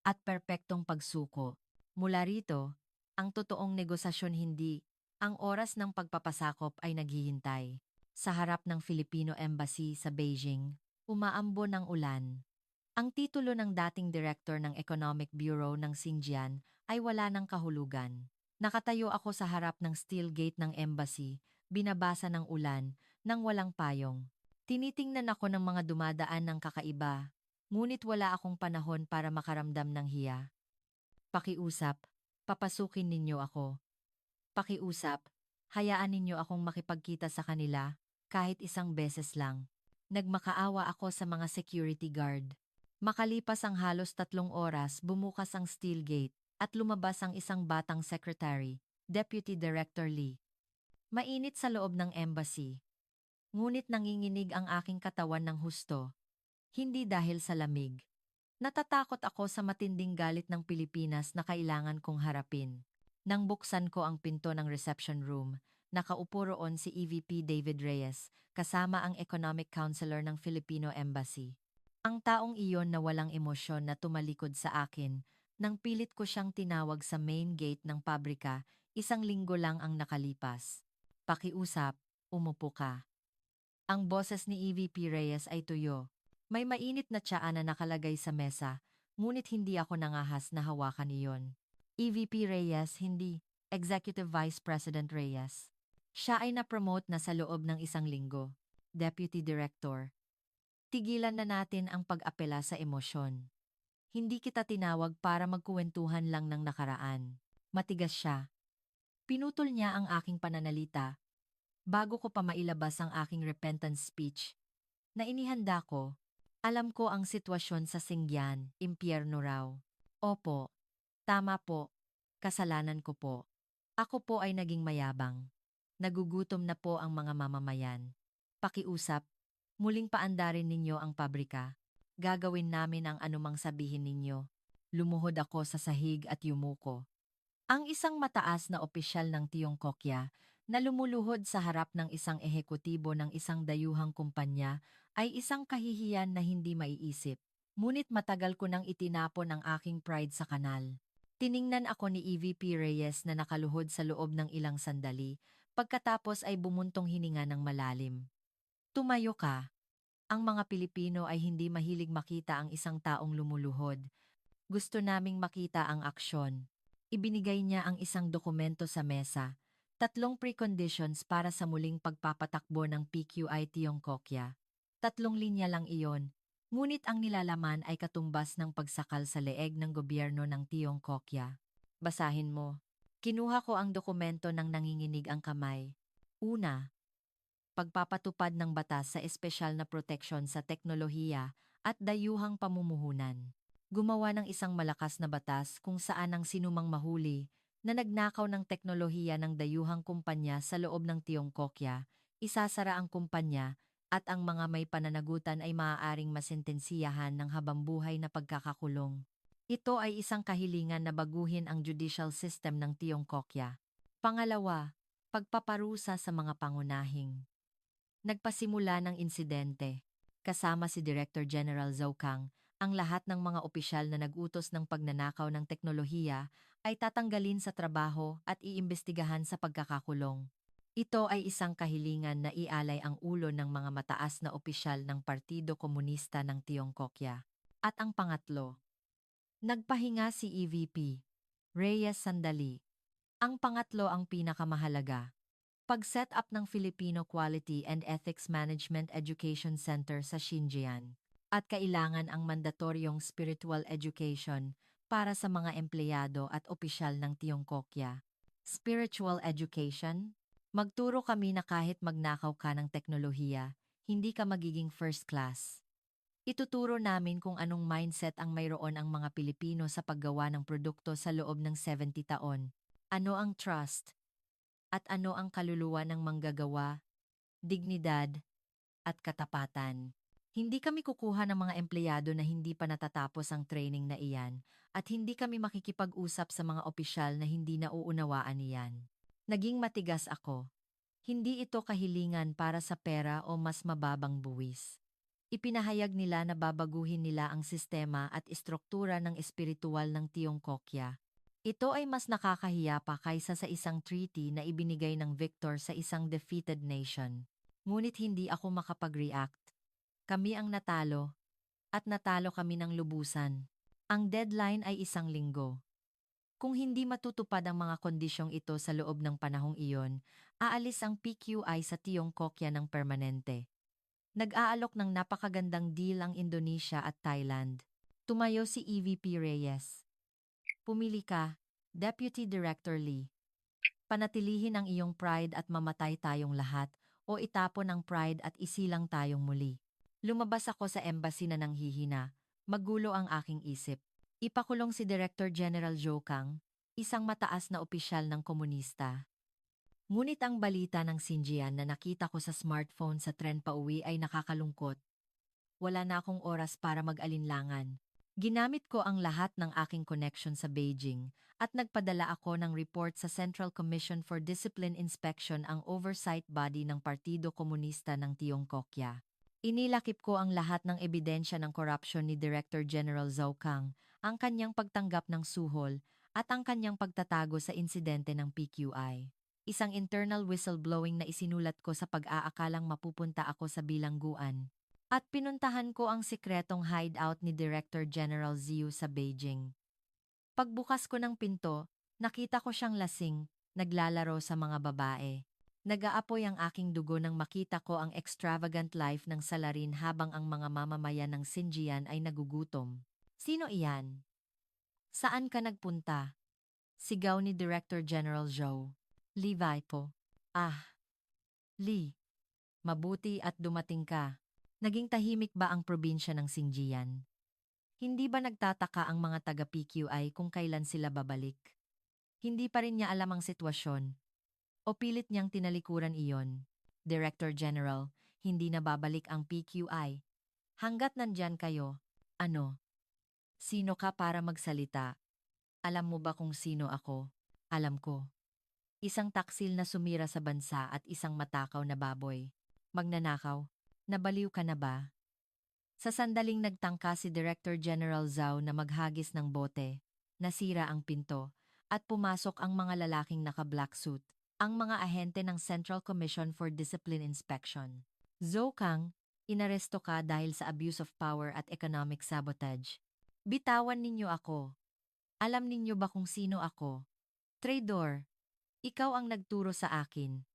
A: at perpektong pagsuko. Mula rito, ang totoong negosasyon hindi, ang oras ng pagpapasakop ay naghihintay. Sa harap ng Filipino Embassy sa Beijing, umaambon ang ulan. Ang titulo ng dating director ng Economic Bureau ng Xinjiang ay wala ng kahulugan. Nakatayo ako sa harap ng steel gate ng embassy, binabasa ng ulan, nang walang payong. Tinitingnan ako ng mga dumadaan ng kakaiba, ngunit wala akong panahon para makaramdam ng hiya. Pakiusap, papasukin ninyo ako. Pakiusap, hayaan ninyo akong makipagkita sa kanila, kahit isang beses lang. Nagmakaawa ako sa mga security guard. Makalipas ang halos 3 oras, bumukas ang steel gate at lumabas ang isang batang secretary, Deputy Director Lee. Mainit sa loob ng embassy. Ngunit nanginginig ang aking katawan ng husto. Hindi dahil sa lamig. Natatakot ako sa matinding galit ng Pilipinas na kailangan kong harapin. Nang buksan ko ang pinto ng reception room, nakaupo roon si EVP David Reyes, kasama ang Economic Counselor ng Filipino Embassy. Ang taong iyon na walang emosyon na tumalikod sa akin, nang pilit ko siyang tinawag sa main gate ng pabrika, 1 linggo lang ang nakalipas. Pakiusap, umupo ka. Ang boses ni EVP Reyes ay tuyo. May mainit na tsaa na nakalagay sa mesa, ngunit hindi ako nangahas na hawakan iyon. EVP Reyes, hindi. Executive Vice President Reyes. Siya ay na-promote na sa loob ng 1 linggo. Deputy Director. Tigilan na natin ang pag-apela sa emosyon. Hindi kita tinawag para magkuwentuhan lang ng nakaraan. Matigas siya. Pinutol niya ang aking pananalita bago ko pa mailabas ang aking repentance speech na inihanda ko. Alam ko ang sitwasyon sa Singyan, impyerno raw. Opo, tama po, kasalanan ko po. Ako po ay naging mayabang. Nagugutom na po ang mga mamamayan. Pakiusap, muling paandarin ninyo ang pabrika. Gagawin namin ang anumang sabihin ninyo. Lumuhod ako sa sahig at yumuko. Ang isang mataas na opisyal ng Tiongkokya na lumuluhod sa harap ng isang ehekutibo ng isang dayuhang kumpanya ay isang kahihiyan na hindi maiisip. Ngunit matagal ko nang itinapon ang aking pride sa kanal. Tiningnan ako ni EVP Reyes na nakaluhod sa loob ng ilang sandali, pagkatapos ay bumuntong hininga ng malalim. Tumayo ka. Ang mga Pilipino ay hindi mahilig makita ang isang taong lumuluhod. Gusto naming makita ang aksyon. Ibinigay niya ang isang dokumento sa mesa, 3 preconditions para sa muling pagpapatakbo ng PQI Tiongkokya. 3 linya lang iyon, ngunit ang nilalaman ay katumbas ng pagsakal sa leeg ng gobyerno ng Tiongkokya. Basahin mo. Kinuha ko ang dokumento nang nanginginig ang kamay. Una, pagpapatupad ng batas sa espesyal na proteksyon sa teknolohiya at dayuhang pamumuhunan. Gumawa ng isang malakas na batas kung saan ang sinumang mahuli na nagnakaw ng teknolohiya ng dayuhang kumpanya sa loob ng Tiongkokya, isasara ang kumpanya at ang mga may pananagutan ay maaaring masentensiyahan ng habambuhay na pagkakakulong. Ito ay isang kahilingan na baguhin ang judicial system ng Tiongkokya. Pangalawa, pagpaparusa sa mga pangunahing nagpasimula ng insidente. Kasama si Director General Zhou Kang, ang lahat ng mga opisyal na nag-utos ng pagnanakaw ng teknolohiya ay tatanggalin sa trabaho at iimbestigahan sa pagkakakulong. Ito ay isang kahilingan na ialay ang ulo ng mga mataas na opisyal ng Partido Komunista ng Tiongkokya. At ang pangatlo, nagpahinga si EVP Reyes sandali. Ang pangatlo ang pinakamahalaga. Pag-set up ng Filipino Quality and Ethics Management Education Center sa Xinjiang at kailangan ang mandatoryong spiritual education para sa mga empleyado at opisyal ng Tiongkokya. Spiritual education? Magturo kami na kahit magnakaw ka ng teknolohiya, hindi ka magiging first class. Ituturo namin kung anong mindset ang mayroon ang mga Pilipino sa paggawa ng produkto sa loob ng 70 taon. Ano ang trust? At ano ang kaluluwa ng manggagawa, dignidad, at katapatan. Hindi kami kukuha ng mga empleyado na hindi pa natatapos ang training na iyan at hindi kami makikipag-usap sa mga opisyal na hindi nauunawaan iyan. Naging matigas ako. Hindi ito kahilingan para sa pera o mas mababang buwis. Ipinahayag nila na babaguhin nila ang sistema at istruktura ng espiritual ng Tiongkokya. Ito ay mas nakakahiya pa kaysa sa isang treaty na ibinigay ng victor sa isang defeated nation. Ngunit hindi ako makapag-react. Kami ang natalo, at natalo kami ng lubusan. Ang deadline ay 1 linggo. Kung hindi matutupad ang mga kondisyong ito sa loob ng panahong iyon, aalis ang PQI sa Tiongkokya ng permanente. Nag-aalok ng napakagandang deal ang Indonesia at Thailand. Tumayo si EVP Reyes. Pumili ka, Deputy Director Lee. Panatilihin ang iyong pride at mamatay tayong lahat o itapon ang pride at isilang tayong muli. Lumabas ako sa embassy na nanghihina, magulo ang aking isip. Ipakulong si Director General Zhou Kang, isang mataas na opisyal ng komunista. Ngunit ang balita ng Xinjiang na nakita ko sa smartphone sa tren pauwi ay nakakalungkot. Wala na akong oras para mag-alinlangan. Ginamit ko ang lahat ng aking connection sa Beijing at nagpadala ako ng report sa Central Commission for Discipline Inspection, ang oversight body ng Partido Komunista ng Tiongkokya. Inilakip ko ang lahat ng ebidensya ng korupsyon ni Director General Zhou Kang, ang kanyang pagtanggap ng suhol, at ang kanyang pagtatago sa insidente ng PQI. Isang internal whistleblowing na isinulat ko sa pag-aakalang mapupunta ako sa bilangguan. At pinuntahan ko ang sikretong hideout ni Director General Ziu sa Beijing. Pagbukas ko ng pinto, nakita ko siyang lasing, naglalaro sa mga babae. Nag-aapoy ang aking dugo nang makita ko ang extravagant life ng salarin habang ang mga mamamayan ng Xinjiang ay nagugutom. Sino iyan? Saan ka nagpunta? Sigaw ni Director General Zhou. Levi po. Ah, Li. Mabuti at dumating ka. Naging tahimik ba ang probinsya ng Xinjiang? Hindi ba nagtataka ang mga taga-PQI kung kailan sila babalik? Hindi pa rin niya alam ang sitwasyon. O pilit niyang tinalikuran iyon. Director General, hindi na babalik ang PQI. Hanggat nandyan kayo. Ano? Sino ka para magsalita? Alam mo ba kung sino ako? Alam ko. Isang taksil na sumira sa bansa at isang matakaw na baboy. Magnanakaw. Nabaliw ka na ba? Sa sandaling nagtangka si Director General Zhao na maghagis ng bote, nasira ang pinto, at pumasok ang mga lalaking naka-black suit, ang mga ahente ng Central Commission for Discipline Inspection. Zhou Kang, inaresto ka dahil sa abuse of power at economic sabotage. Bitawan ninyo ako. Alam ninyo ba kung sino ako? Traidor. Ikaw ang nagturo sa akin.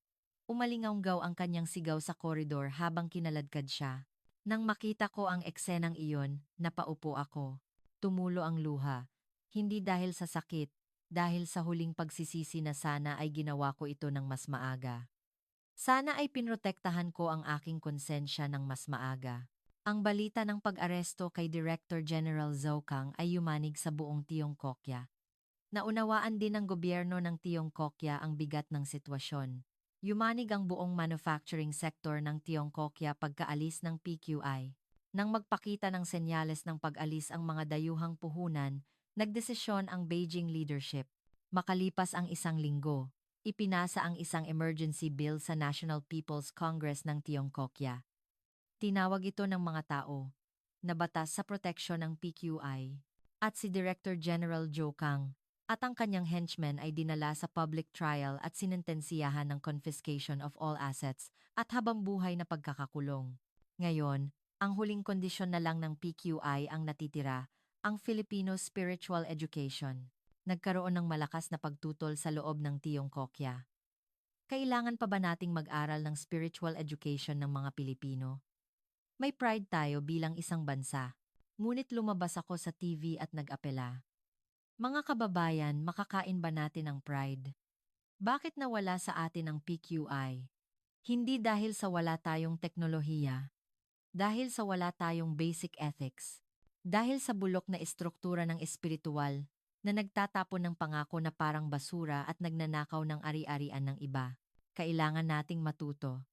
A: Umalingaw-ngaw ang kanyang sigaw sa koridor habang kinaladkad siya. Nang makita ko ang eksenang iyon, napaupo ako. Tumulo ang luha. Hindi dahil sa sakit, dahil sa huling pagsisisi na sana ay ginawa ko ito ng mas maaga. Sana ay pinrotektahan ko ang aking konsensya ng mas maaga. Ang balita ng pag-aresto kay Director General Zhou Kang ay yumanig sa buong Tiongkokya. Naunawaan din ng gobyerno ng Tiongkokya ang bigat ng sitwasyon. Yumanig ang buong manufacturing sector ng Tiongkokya pagkaalis ng PQI. Nang magpakita ng senyales ng pag-alis ang mga dayuhang puhunan, nagdesisyon ang Beijing leadership. Makalipas ang isang linggo, ipinasa ang isang emergency bill sa National People's Congress ng Tiongkokya. Tinawag ito ng mga tao na batas sa proteksyon ng PQI. At si Director General Zhou Kang at ang kanyang henchmen ay dinala sa public trial at sinentensiyahan ng confiscation of all assets at habang-buhay na pagkakakulong. Ngayon, ang huling kondisyon na lang ng PQI ang natitira, ang Filipino Spiritual Education. Nagkaroon ng malakas na pagtutol sa loob ng Tiongkokya. Kailangan pa ba nating mag-aral ng spiritual education ng mga Pilipino? May pride tayo bilang isang bansa. Ngunit lumabas ako sa TV at nag-apela. Mga kababayan, makakain ba natin ang pride? Bakit nawala sa atin ang PQI? Hindi dahil sa wala tayong teknolohiya. Dahil sa wala tayong basic ethics. Dahil sa bulok na estruktura ng espiritual na nagtatapon ng pangako na parang basura at nagnanakaw ng ari-arian ng iba. Kailangan nating matuto.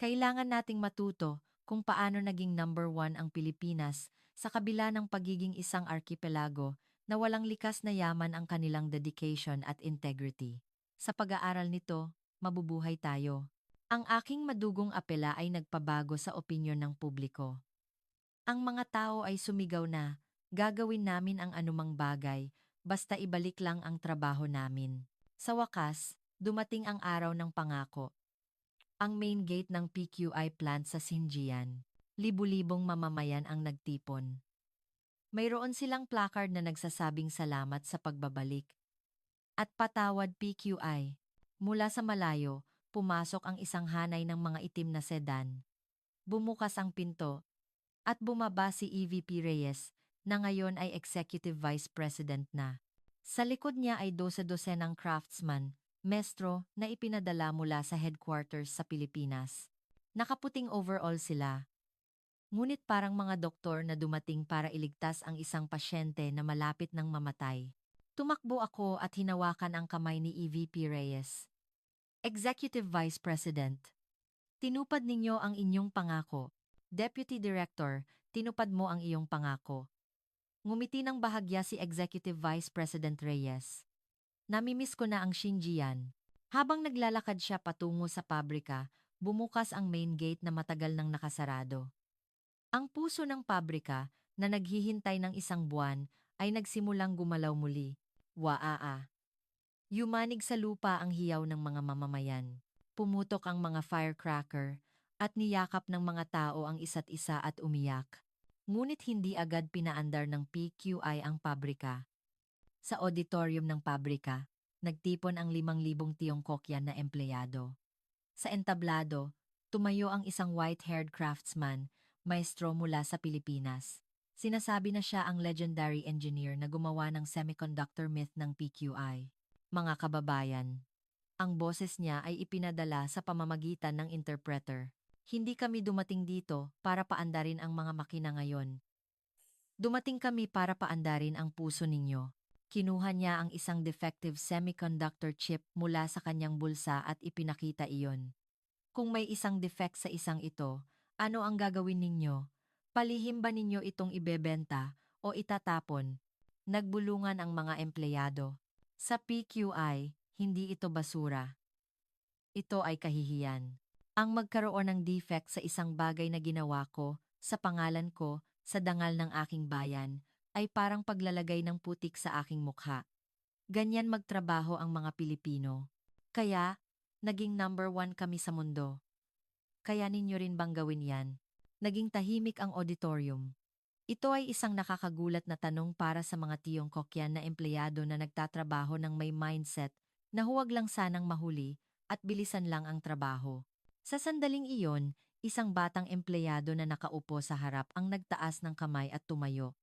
A: Kailangan nating matuto kung paano naging number 1 ang Pilipinas sa kabila ng pagiging isang arkipelago na walang likas na yaman ang kanilang dedication at integrity. Sa pag-aaral nito, mabubuhay tayo. Ang aking madugong apela ay nagpabago sa opinyon ng publiko. Ang mga tao ay sumigaw na, gagawin namin ang anumang bagay, basta ibalik lang ang trabaho namin. Sa wakas, dumating ang araw ng pangako. Ang main gate ng PQI plant sa Xinjiang. Libu-libong mamamayan ang nagtipon. Mayroon silang placard na nagsasabing salamat sa pagbabalik. At patawad PQI. Mula sa malayo, pumasok ang isang hanay ng mga itim na sedan. Bumukas ang pinto. At bumaba si EVP Reyes, na ngayon ay Executive Vice President na. Sa likod niya ay dose-dosenang craftsman, mestro na ipinadala mula sa headquarters sa Pilipinas. Nakaputing overall sila. Ngunit parang mga doktor na dumating para iligtas ang isang pasyente na malapit ng mamatay. Tumakbo ako at hinawakan ang kamay ni EVP Reyes. Executive Vice President. Tinupad ninyo ang inyong pangako. Deputy Director, tinupad mo ang iyong pangako. Ngumiti ng bahagya si Executive Vice President Reyes. Namimiss ko na ang Xinjiang. Habang naglalakad siya patungo sa pabrika, bumukas ang main gate na matagal nang nakasarado. Ang puso ng pabrika, na naghihintay ng isang buwan, ay nagsimulang gumalaw muli. Waa. Yumanig sa lupa ang hiyaw ng mga mamamayan. Pumutok ang mga firecracker, at niyakap ng mga tao ang isa't isa at umiyak. Ngunit hindi agad pinaandar ng PQI ang pabrika. Sa auditorium ng pabrika, nagtipon ang 5,000 Tiongkokyan na empleyado. Sa entablado, tumayo ang isang white-haired craftsman, maestro mula sa Pilipinas. Sinasabi na siya ang legendary engineer na gumawa ng semiconductor myth ng PQI. Mga kababayan, ang boses niya ay ipinadala sa pamamagitan ng interpreter. Hindi kami dumating dito para paandarin ang mga makina ngayon. Dumating kami para paandarin ang puso ninyo. Kinuha niya ang isang defective semiconductor chip mula sa kanyang bulsa at ipinakita iyon. Kung may isang defect sa isang ito, ano ang gagawin ninyo? Palihim ba ninyo itong ibebenta o itatapon? Nagbulungan ang mga empleyado. Sa PQI, hindi ito basura. Ito ay kahihiyan. Ang magkaroon ng defect sa isang bagay na ginawa ko, sa pangalan ko, sa dangal ng aking bayan, ay parang paglalagay ng putik sa aking mukha. Ganyan magtrabaho ang mga Pilipino. Kaya, naging #1 kami sa mundo. Kaya ninyo rin bang gawin yan? Naging tahimik ang auditorium. Ito ay isang nakakagulat na tanong para sa mga Tiongkokyan na empleyado na nagtatrabaho ng may mindset na huwag lang sanang mahuli at bilisan lang ang trabaho. Sa sandaling iyon, isang batang empleyado na nakaupo sa harap ang nagtaas ng kamay at tumayo.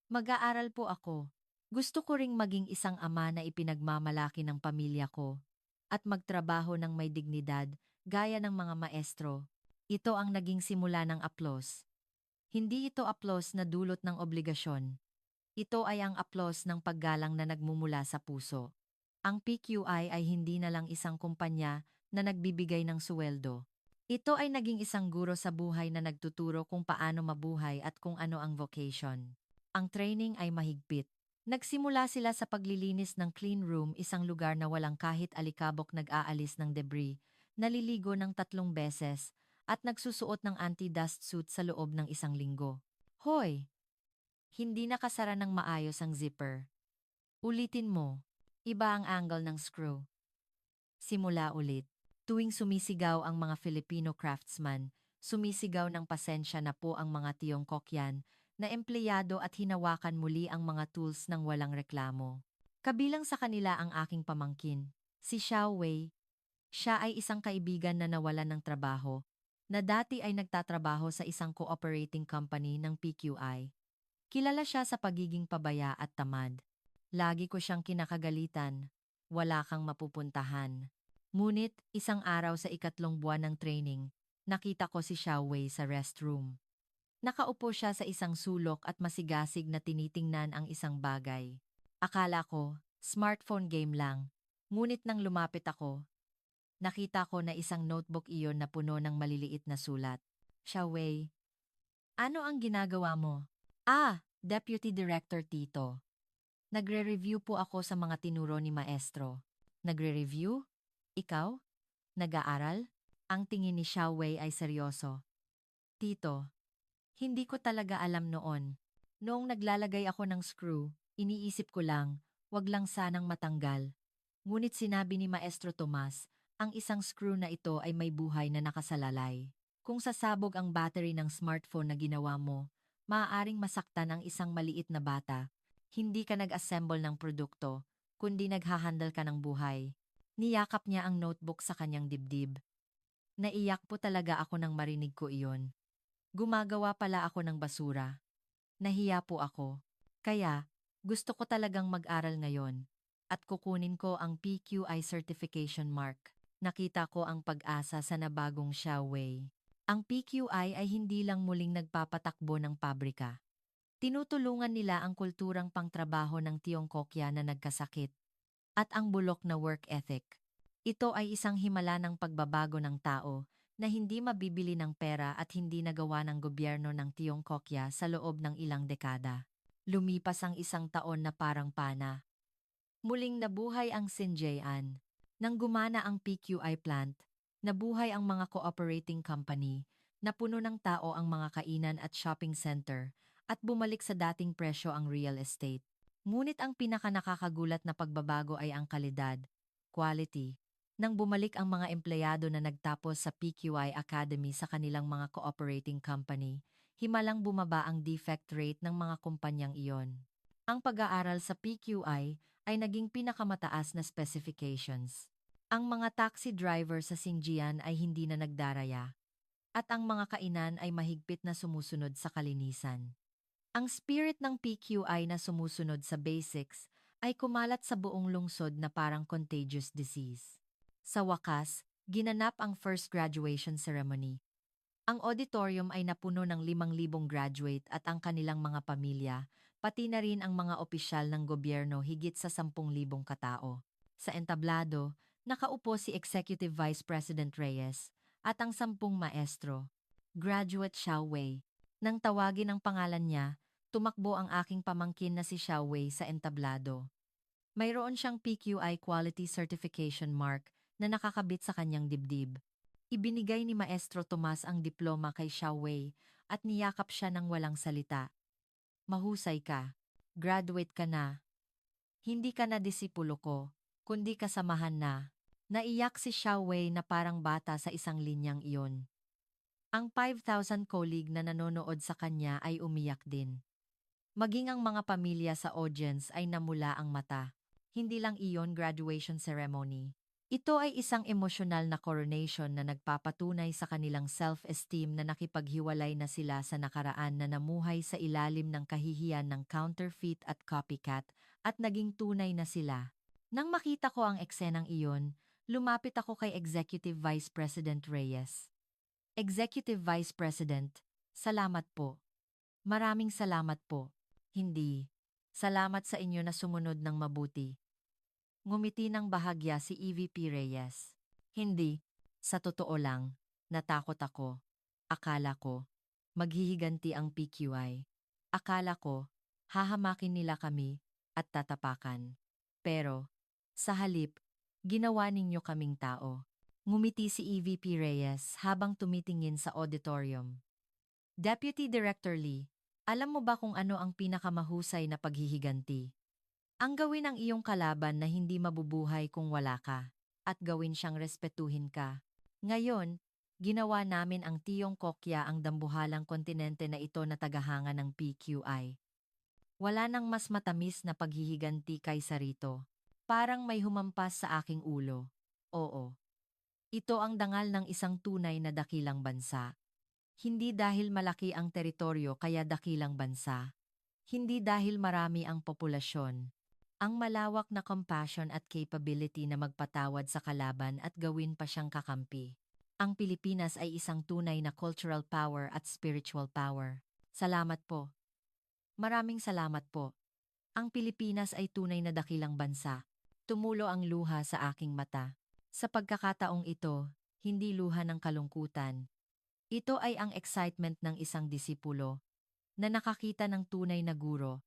A: Mag-aaral po ako. Gusto ko ring maging isang ama na ipinagmamalaki ng pamilya ko at magtrabaho ng may dignidad gaya ng mga maestro. Ito ang naging simula ng aplos. Hindi ito aplos na dulot ng obligasyon. Ito ay ang aplos ng paggalang na nagmumula sa puso. Ang PQI ay hindi na lang isang kumpanya na nagbibigay ng suweldo. Ito ay naging isang guro sa buhay na nagtuturo kung paano mabuhay at kung ano ang vocation. Ang training ay mahigpit. Nagsimula sila sa paglilinis ng clean room, isang lugar na walang kahit alikabok, nag-aalis ng debris, naliligo ng 3 beses, at nagsusuot ng anti-dust suit sa loob ng 1 linggo. Hoy! Hindi nakasara ng maayos ang zipper. Ulitin mo. Iba ang angle ng screw. Simula ulit. Tuwing sumisigaw ang mga Filipino craftsman, sumisigaw ng pasensya na po ang mga Tiongkokyan na empleyado at hinawakan muli ang mga tools ng walang reklamo. Kabilang sa kanila ang aking pamangkin, si Xiao Wei. Siya ay isang kaibigan na nawalan ng trabaho, na dati ay nagtatrabaho sa isang cooperating company ng PQI. Kilala siya sa pagiging pabaya at tamad. Lagi ko siyang kinakagalitan. Wala kang mapupuntahan. Ngunit, isang araw sa 3 buwan ng training, nakita ko si Xiao Wei sa restroom. Nakaupo siya sa isang sulok at masigasig na tinitingnan ang isang bagay. Akala ko, smartphone game lang. Ngunit nang lumapit ako, nakita ko na isang notebook iyon na puno ng maliliit na sulat. Xiao Wei, ano ang ginagawa mo? Deputy Director Tito. Nagre-review po ako sa mga tinuro ni Maestro. Nagre-review? Ikaw? Nag-aaral? Ang tingin ni Xiao Wei ay seryoso. Tito, hindi ko talaga alam noon. Noong naglalagay ako ng screw, iniisip ko lang, wag lang sanang matanggal. Ngunit sinabi ni Maestro Tomas, ang isang screw na ito ay may buhay na nakasalalay. Kung sasabog ang battery ng smartphone na ginawa mo, maaaring masaktan ang isang maliit na bata. Hindi ka nag-assemble ng produkto, kundi naghahandle ka ng buhay. Niyakap niya ang notebook sa kanyang dibdib. Naiyak po talaga ako nang marinig ko iyon. Gumagawa pala ako ng basura. Nahiya po ako. Kaya, gusto ko talagang mag-aral ngayon. At kukunin ko ang PQI certification mark. Nakita ko ang pag-asa sa nabagong Xiao Wei. Ang PQI ay hindi lang muling nagpapatakbo ng pabrika. Tinutulungan nila ang kulturang pangtrabaho ng Tiongkokya na nagkasakit. At ang bulok na work ethic. Ito ay isang himala ng pagbabago ng tao na hindi mabibili ng pera at hindi nagawa ng gobyerno ng Tiongkokya sa loob ng ilang dekada. Lumipas ang isang taon na parang pana. Muling nabuhay ang Sinjayan. Nang gumana ang PQI plant, nabuhay ang mga cooperating company, napuno ng tao ang mga kainan at shopping center, at bumalik sa dating presyo ang real estate. Ngunit ang pinakanakakagulat na pagbabago ay ang kalidad, quality. Nang bumalik ang mga empleyado na nagtapos sa PQI Academy sa kanilang mga cooperating company, himalang bumaba ang defect rate ng mga kumpanyang iyon. Ang pag-aaral sa PQI ay naging pinakamataas na specifications. Ang mga taxi driver sa Xinjiang ay hindi na nagdaraya, at ang mga kainan ay mahigpit na sumusunod sa kalinisan. Ang spirit ng PQI na sumusunod sa basics ay kumalat sa buong lungsod na parang contagious disease. Sa wakas, ginanap ang first graduation ceremony. Ang auditorium ay napuno ng 5,000 graduate at ang kanilang mga pamilya, pati na rin ang mga opisyal ng gobyerno higit sa 10,000 katao. Sa entablado, nakaupo si Executive Vice President Reyes at ang 10 maestro. Graduate Xiao Wei. Nang tawagin ang pangalan niya, tumakbo ang aking pamangkin na si Xiao Wei sa entablado. Mayroon siyang PQI Quality Certification Mark na nakakabit sa kanyang dibdib. Ibinigay ni Maestro Tomas ang diploma kay Xiao Wei at niyakap siya ng walang salita. Mahusay ka. Graduate ka na. Hindi ka na disipulo ko, kundi kasamahan na. Naiyak si Xiao Wei na parang bata sa isang linyang iyon. Ang 5,000 colleague na nanonood sa kanya ay umiyak din. Maging ang mga pamilya sa audience ay namula ang mata. Hindi lang iyon graduation ceremony. Ito ay isang emosyonal na coronation na nagpapatunay sa kanilang self-esteem na nakipaghiwalay na sila sa nakaraan na namuhay sa ilalim ng kahihiyan ng counterfeit at copycat at naging tunay na sila. Nang makita ko ang eksenang iyon, lumapit ako kay Executive Vice President Reyes. Executive Vice President, salamat po. Maraming salamat po. Hindi. Salamat sa inyo na sumunod ng mabuti. Ngumiti ng bahagya si EVP Reyes. Hindi. Sa totoo lang, natakot ako. Akala ko, maghihiganti ang PQI. Akala ko, hahamakin nila kami at tatapakan. Pero, sa halip, ginawa ninyo kaming tao. Ngumiti si EVP Reyes habang tumitingin sa auditorium. Deputy Director Lee, alam mo ba kung ano ang pinakamahusay na paghihiganti? Ang gawin ang iyong kalaban na hindi mabubuhay kung wala ka, at gawin siyang respetuhin ka. Ngayon, ginawa namin ang Tiyong Kokya ang dambuhalang kontinente na ito na tagahanga ng PQI. Wala nang mas matamis na paghihiganti kaysa rito. Parang may humampas sa aking ulo. Oo. Ito ang dangal ng isang tunay na dakilang bansa. Hindi dahil malaki ang teritoryo kaya dakilang bansa. Hindi dahil marami ang populasyon. Ang malawak na compassion at capability na magpatawad sa kalaban at gawin pa siyang kakampi. Ang Pilipinas ay isang tunay na cultural power at spiritual power. Salamat po. Maraming salamat po. Ang Pilipinas ay tunay na dakilang bansa. Tumulo ang luha sa aking mata. Sa pagkakataong ito, hindi luha ng kalungkutan. Ito ay ang excitement ng isang disipulo na nakakita ng tunay na guro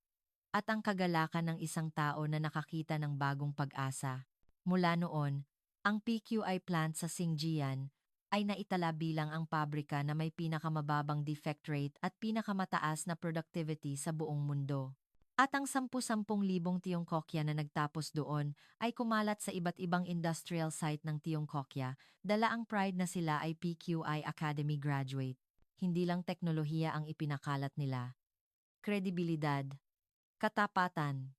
A: at ang kagalakan ng isang tao na nakakita ng bagong pag-asa. Mula noon, ang PQI plant sa Xinjiang ay naitala bilang ang pabrika na may pinakamababang defect rate at pinakamataas na productivity sa buong mundo. At ang 10,000 Tiyongkokya na nagtapos doon ay kumalat sa iba't ibang industrial site ng Tiyongkokya, dala ang pride na sila ay PQI Academy graduate. Hindi lang teknolohiya ang ipinakalat nila. Kredibilidad, katapatan,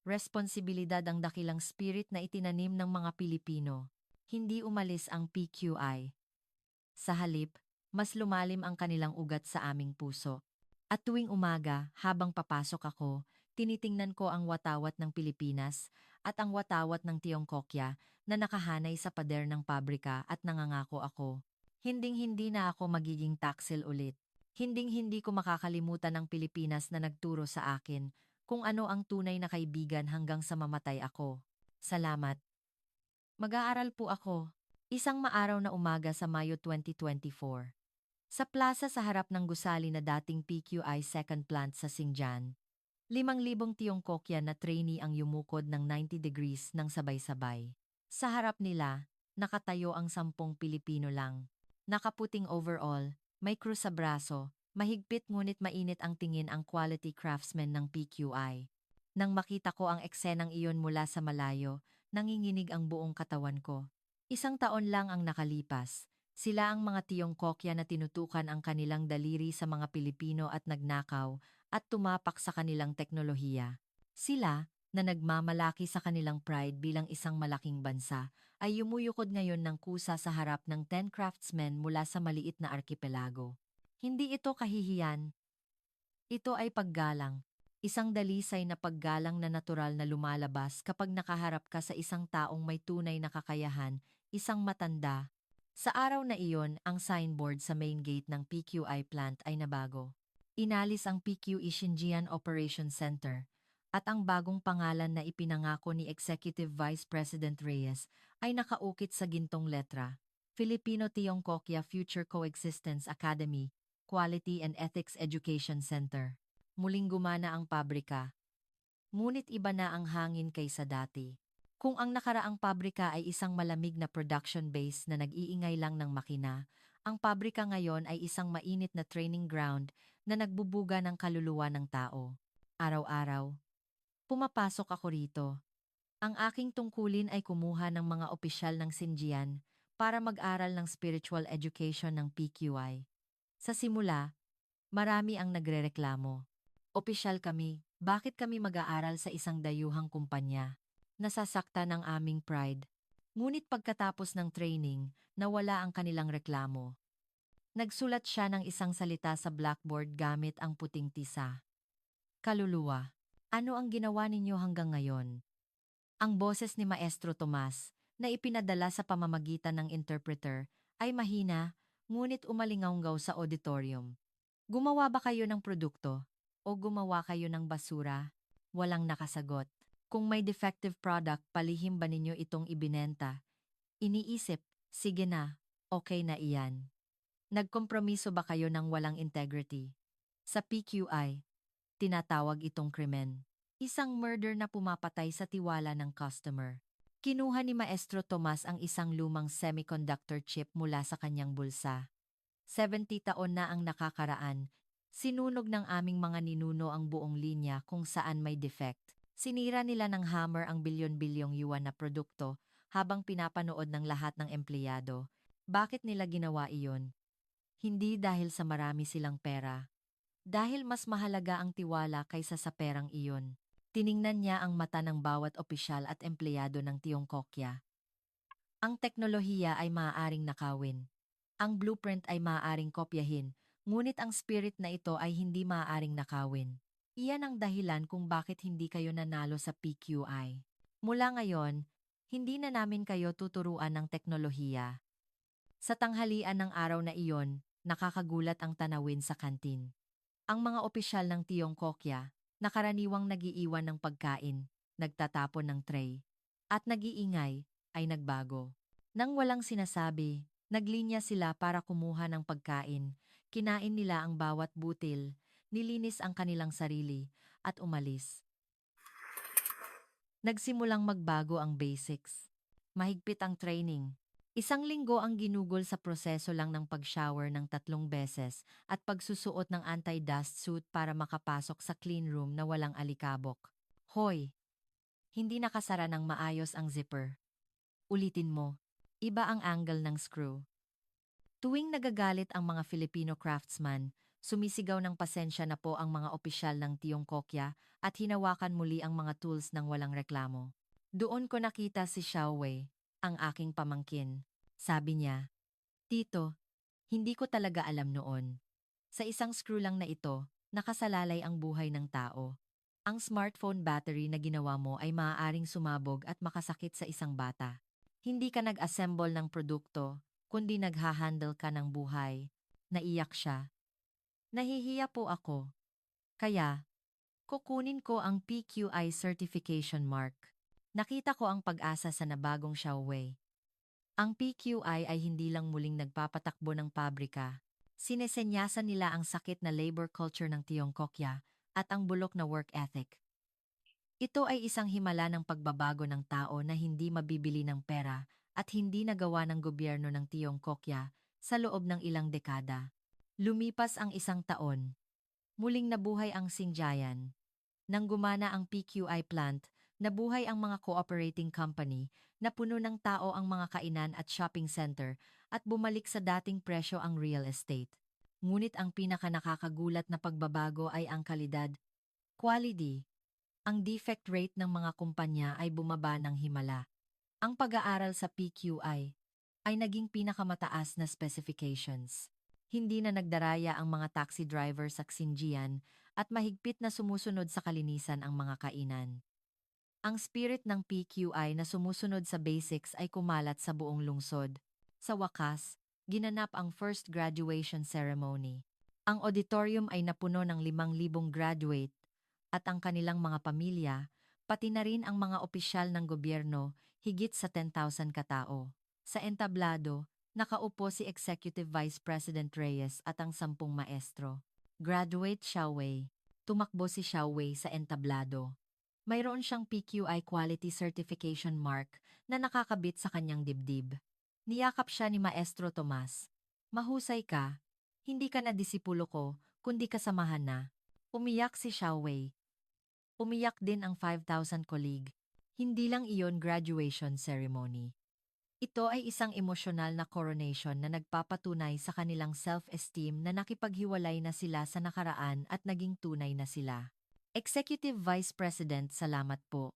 A: responsibilidad ang dakilang spirit na itinanim ng mga Pilipino. Hindi umalis ang PQI. Sa halip, mas lumalim ang kanilang ugat sa aming puso. At tuwing umaga, habang papasok ako, tinitingnan ko ang watawat ng Pilipinas at ang watawat ng Tiyongkokya na nakahanay sa pader ng pabrika at nangangako ako. Hinding-hindi na ako magiging taksil ulit. Hinding-hindi ko makakalimutan ang Pilipinas na nagturo sa akin kung ano ang tunay na kaibigan hanggang sa mamatay ako. Salamat. Mag-aaral po ako. Isang maaraw na umaga sa Mayo 2024. Sa plaza sa harap ng gusali na dating PQI second plant sa Xinjiang. 5,000 Tiongkokya na trainee ang yumukod ng 90 degrees ng sabay-sabay. Sa harap nila, nakatayo ang 10 Pilipino lang. Nakaputing overall, may krus sa braso, mahigpit ngunit mainit ang tingin ang quality craftsman ng PQI. Nang makita ko ang eksenang iyon mula sa malayo, nanginginig ang buong katawan ko. 1 taon lang ang nakalipas. Sila ang mga Tiongkokya na tinutukan ang kanilang daliri sa mga Pilipino at nagnakaw at tumapak sa kanilang teknolohiya. Sila, na nagmamalaki sa kanilang pride bilang isang malaking bansa, ay yumuyukod ngayon ng kusa sa harap ng 10 craftsmen mula sa maliit na arkipelago. Hindi ito kahihiyan. Ito ay paggalang. Isang dalisay na paggalang na natural na lumalabas kapag nakaharap ka sa isang taong may tunay na kakayahan, isang matanda. Sa araw na iyon, ang signboard sa main gate ng PQI plant ay nabago. Inalis ang PQI Xinjiang Operation Center, at ang bagong pangalan na ipinangako ni Executive Vice President Reyes ay nakaukit sa gintong letra. Filipino-Tiongkokya Future Coexistence Academy, Quality and Ethics Education Center. Muling gumana ang pabrika. Ngunit iba na ang hangin kaysa dati. Kung ang nakaraang pabrika ay isang malamig na production base na nag-iingay lang ng makina, ang pabrika ngayon ay isang mainit na training ground na nagbubuga ng kaluluwa ng tao. Araw-araw, pumapasok ako rito. Ang aking tungkulin ay kumuha ng mga opisyal ng Xinjiang para mag-aral ng spiritual education ng PQI. Sa simula, marami ang nagrereklamo. Opisyal kami, bakit kami mag-aaral sa isang dayuhang kumpanya? Nasasakta ng aming pride. Ngunit pagkatapos ng training, nawala ang kanilang reklamo. Nagsulat siya ng isang salita sa blackboard gamit ang puting tisa. Kaluluwa, ano ang ginawa ninyo hanggang ngayon? Ang boses ni Maestro Tomas, na ipinadala sa pamamagitan ng interpreter, ay mahina, ngunit umalingaw sa auditorium. Gumawa ba kayo ng produkto? O gumawa kayo ng basura? Walang nakasagot. Kung may defective product, palihim ba ninyo itong ibinenta? Iniisip, sige na, okay na iyan. Nagkompromiso ba kayo ng walang integrity? Sa PQI, tinatawag itong krimen. Isang murder na pumapatay sa tiwala ng customer. Kinuha ni Maestro Tomas ang isang lumang semiconductor chip mula sa kanyang bulsa. 70 taon na ang nakakaraan. Sinunog ng aming mga ninuno ang buong linya kung saan may defect. Sinira nila ng hammer ang bilyon-bilyong yuan na produkto habang pinapanood ng lahat ng empleyado. Bakit nila ginawa iyon? Hindi dahil sa marami silang pera. Dahil mas mahalaga ang tiwala kaysa sa perang iyon. Tiningnan niya ang mata ng bawat opisyal at empleyado ng Tiongkokya. Ang teknolohiya ay maaaring nakawin. Ang blueprint ay maaaring kopyahin, ngunit ang spirit na ito ay hindi maaaring nakawin. Iyan ang dahilan kung bakit hindi kayo nanalo sa PQI. Mula ngayon, hindi na namin kayo tuturuan ng teknolohiya. Sa tanghalian ng araw na iyon, nakakagulat ang tanawin sa kantin. Ang mga opisyal ng Tiongkokya, na karaniwang nagiiwan ng pagkain, nagtatapon ng tray, at nag-iingay, ay nagbago. Nang walang sinasabi, naglinya sila para kumuha ng pagkain, kinain nila ang bawat butil, nilinis ang kanilang sarili, at umalis. Nagsimulang magbago ang basics. Mahigpit ang training. 1 linggo ang ginugol sa proseso lang ng pag-shower ng 3 beses at pagsusuot ng anti-dust suit para makapasok sa clean room na walang alikabok. Hoy! Hindi nakasara ng maayos ang zipper. Ulitin mo. Iba ang angle ng screw. Tuwing nagagalit ang mga Filipino craftsman, sumisigaw ng pasensya na po ang mga opisyal ng Tiongkokya at hinawakan muli ang mga tools ng walang reklamo. Doon ko nakita si Xiao Wei, ang aking pamangkin. Sabi niya, Tito, hindi ko talaga alam noon. Sa isang screw lang na ito, nakasalalay ang buhay ng tao. Ang smartphone battery na ginawa mo ay maaaring sumabog at makasakit sa isang bata. Hindi ka nag-assemble ng produkto, kundi naghahandle ka ng buhay. Naiyak siya. Nahihiya po ako. Kaya, kukunin ko ang PQI certification mark. Nakita ko ang pag-asa sa nabagong Xiaowei. Ang PQI ay hindi lang muling nagpapatakbo ng pabrika. Sinesenyasan nila ang sakit na labor culture ng Tiongkokya at ang bulok na work ethic. Ito ay isang himala ng pagbabago ng tao na hindi mabibili ng pera at hindi nagawa ng gobyerno ng Tiongkokya sa loob ng ilang dekada. Lumipas ang isang taon. Muling nabuhay ang Xinjiang. Nang gumana ang PQI plant, nabuhay ang mga cooperating company na puno ng tao ang mga kainan at shopping center at bumalik sa dating presyo ang real estate. Ngunit ang pinakanakakagulat na pagbabago ay ang kalidad, quality. Ang defect rate ng mga kumpanya ay bumaba ng himala. Ang pag-aaral sa PQI ay naging pinakamataas na specifications. Hindi na nagdaraya ang mga taxi driver sa Xinjiang at mahigpit na sumusunod sa kalinisan ang mga kainan. Ang spirit ng PQI na sumusunod sa basics ay kumalat sa buong lungsod. Sa wakas, ginanap ang first graduation ceremony. Ang auditorium ay napuno ng 5,000 graduate at ang kanilang mga pamilya, pati na rin ang mga opisyal ng gobyerno, higit sa 10,000 katao. Sa entablado, nakaupo si Executive Vice President Reyes at ang 10 maestro. Graduate Xiao Wei. Tumakbo si Xiao Wei sa entablado. Mayroon siyang PQI Quality Certification Mark na nakakabit sa kanyang dibdib. Niyakap siya ni Maestro Tomas. Mahusay ka. Hindi ka na disipulo ko, kundi kasamahan na. Umiyak si Xiao Wei. Umiyak din ang 5,000 colleague. Hindi lang iyon graduation ceremony. Ito ay isang emosyonal na coronation na nagpapatunay sa kanilang self-esteem na nakipaghiwalay na sila sa nakaraan at naging tunay na sila. Executive Vice President, salamat po.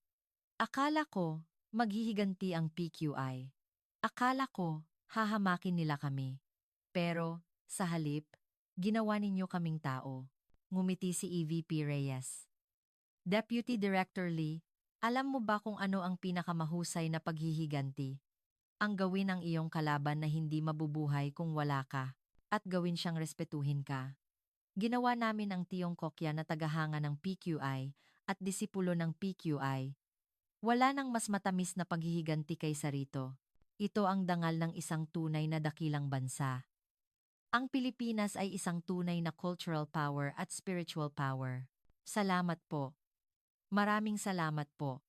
A: Akala ko, maghihiganti ang PQI. Akala ko, hahamakin nila kami. Pero, sa halip, ginawa ninyo kaming tao. Ngumiti si EVP Reyes. Deputy Director Lee, alam mo ba kung ano ang pinakamahusay na paghihiganti? Ang gawin ang iyong kalaban na hindi mabubuhay kung wala ka, at gawin siyang respetuhin ka. Ginawa namin ang Tiongkokya na tagahanga ng PQI at disipulo ng PQI. Wala nang mas matamis na paghihiganti kaysa rito. Ito ang dangal ng isang tunay na dakilang bansa. Ang Pilipinas ay isang tunay na cultural power at spiritual power. Salamat po. Maraming salamat po.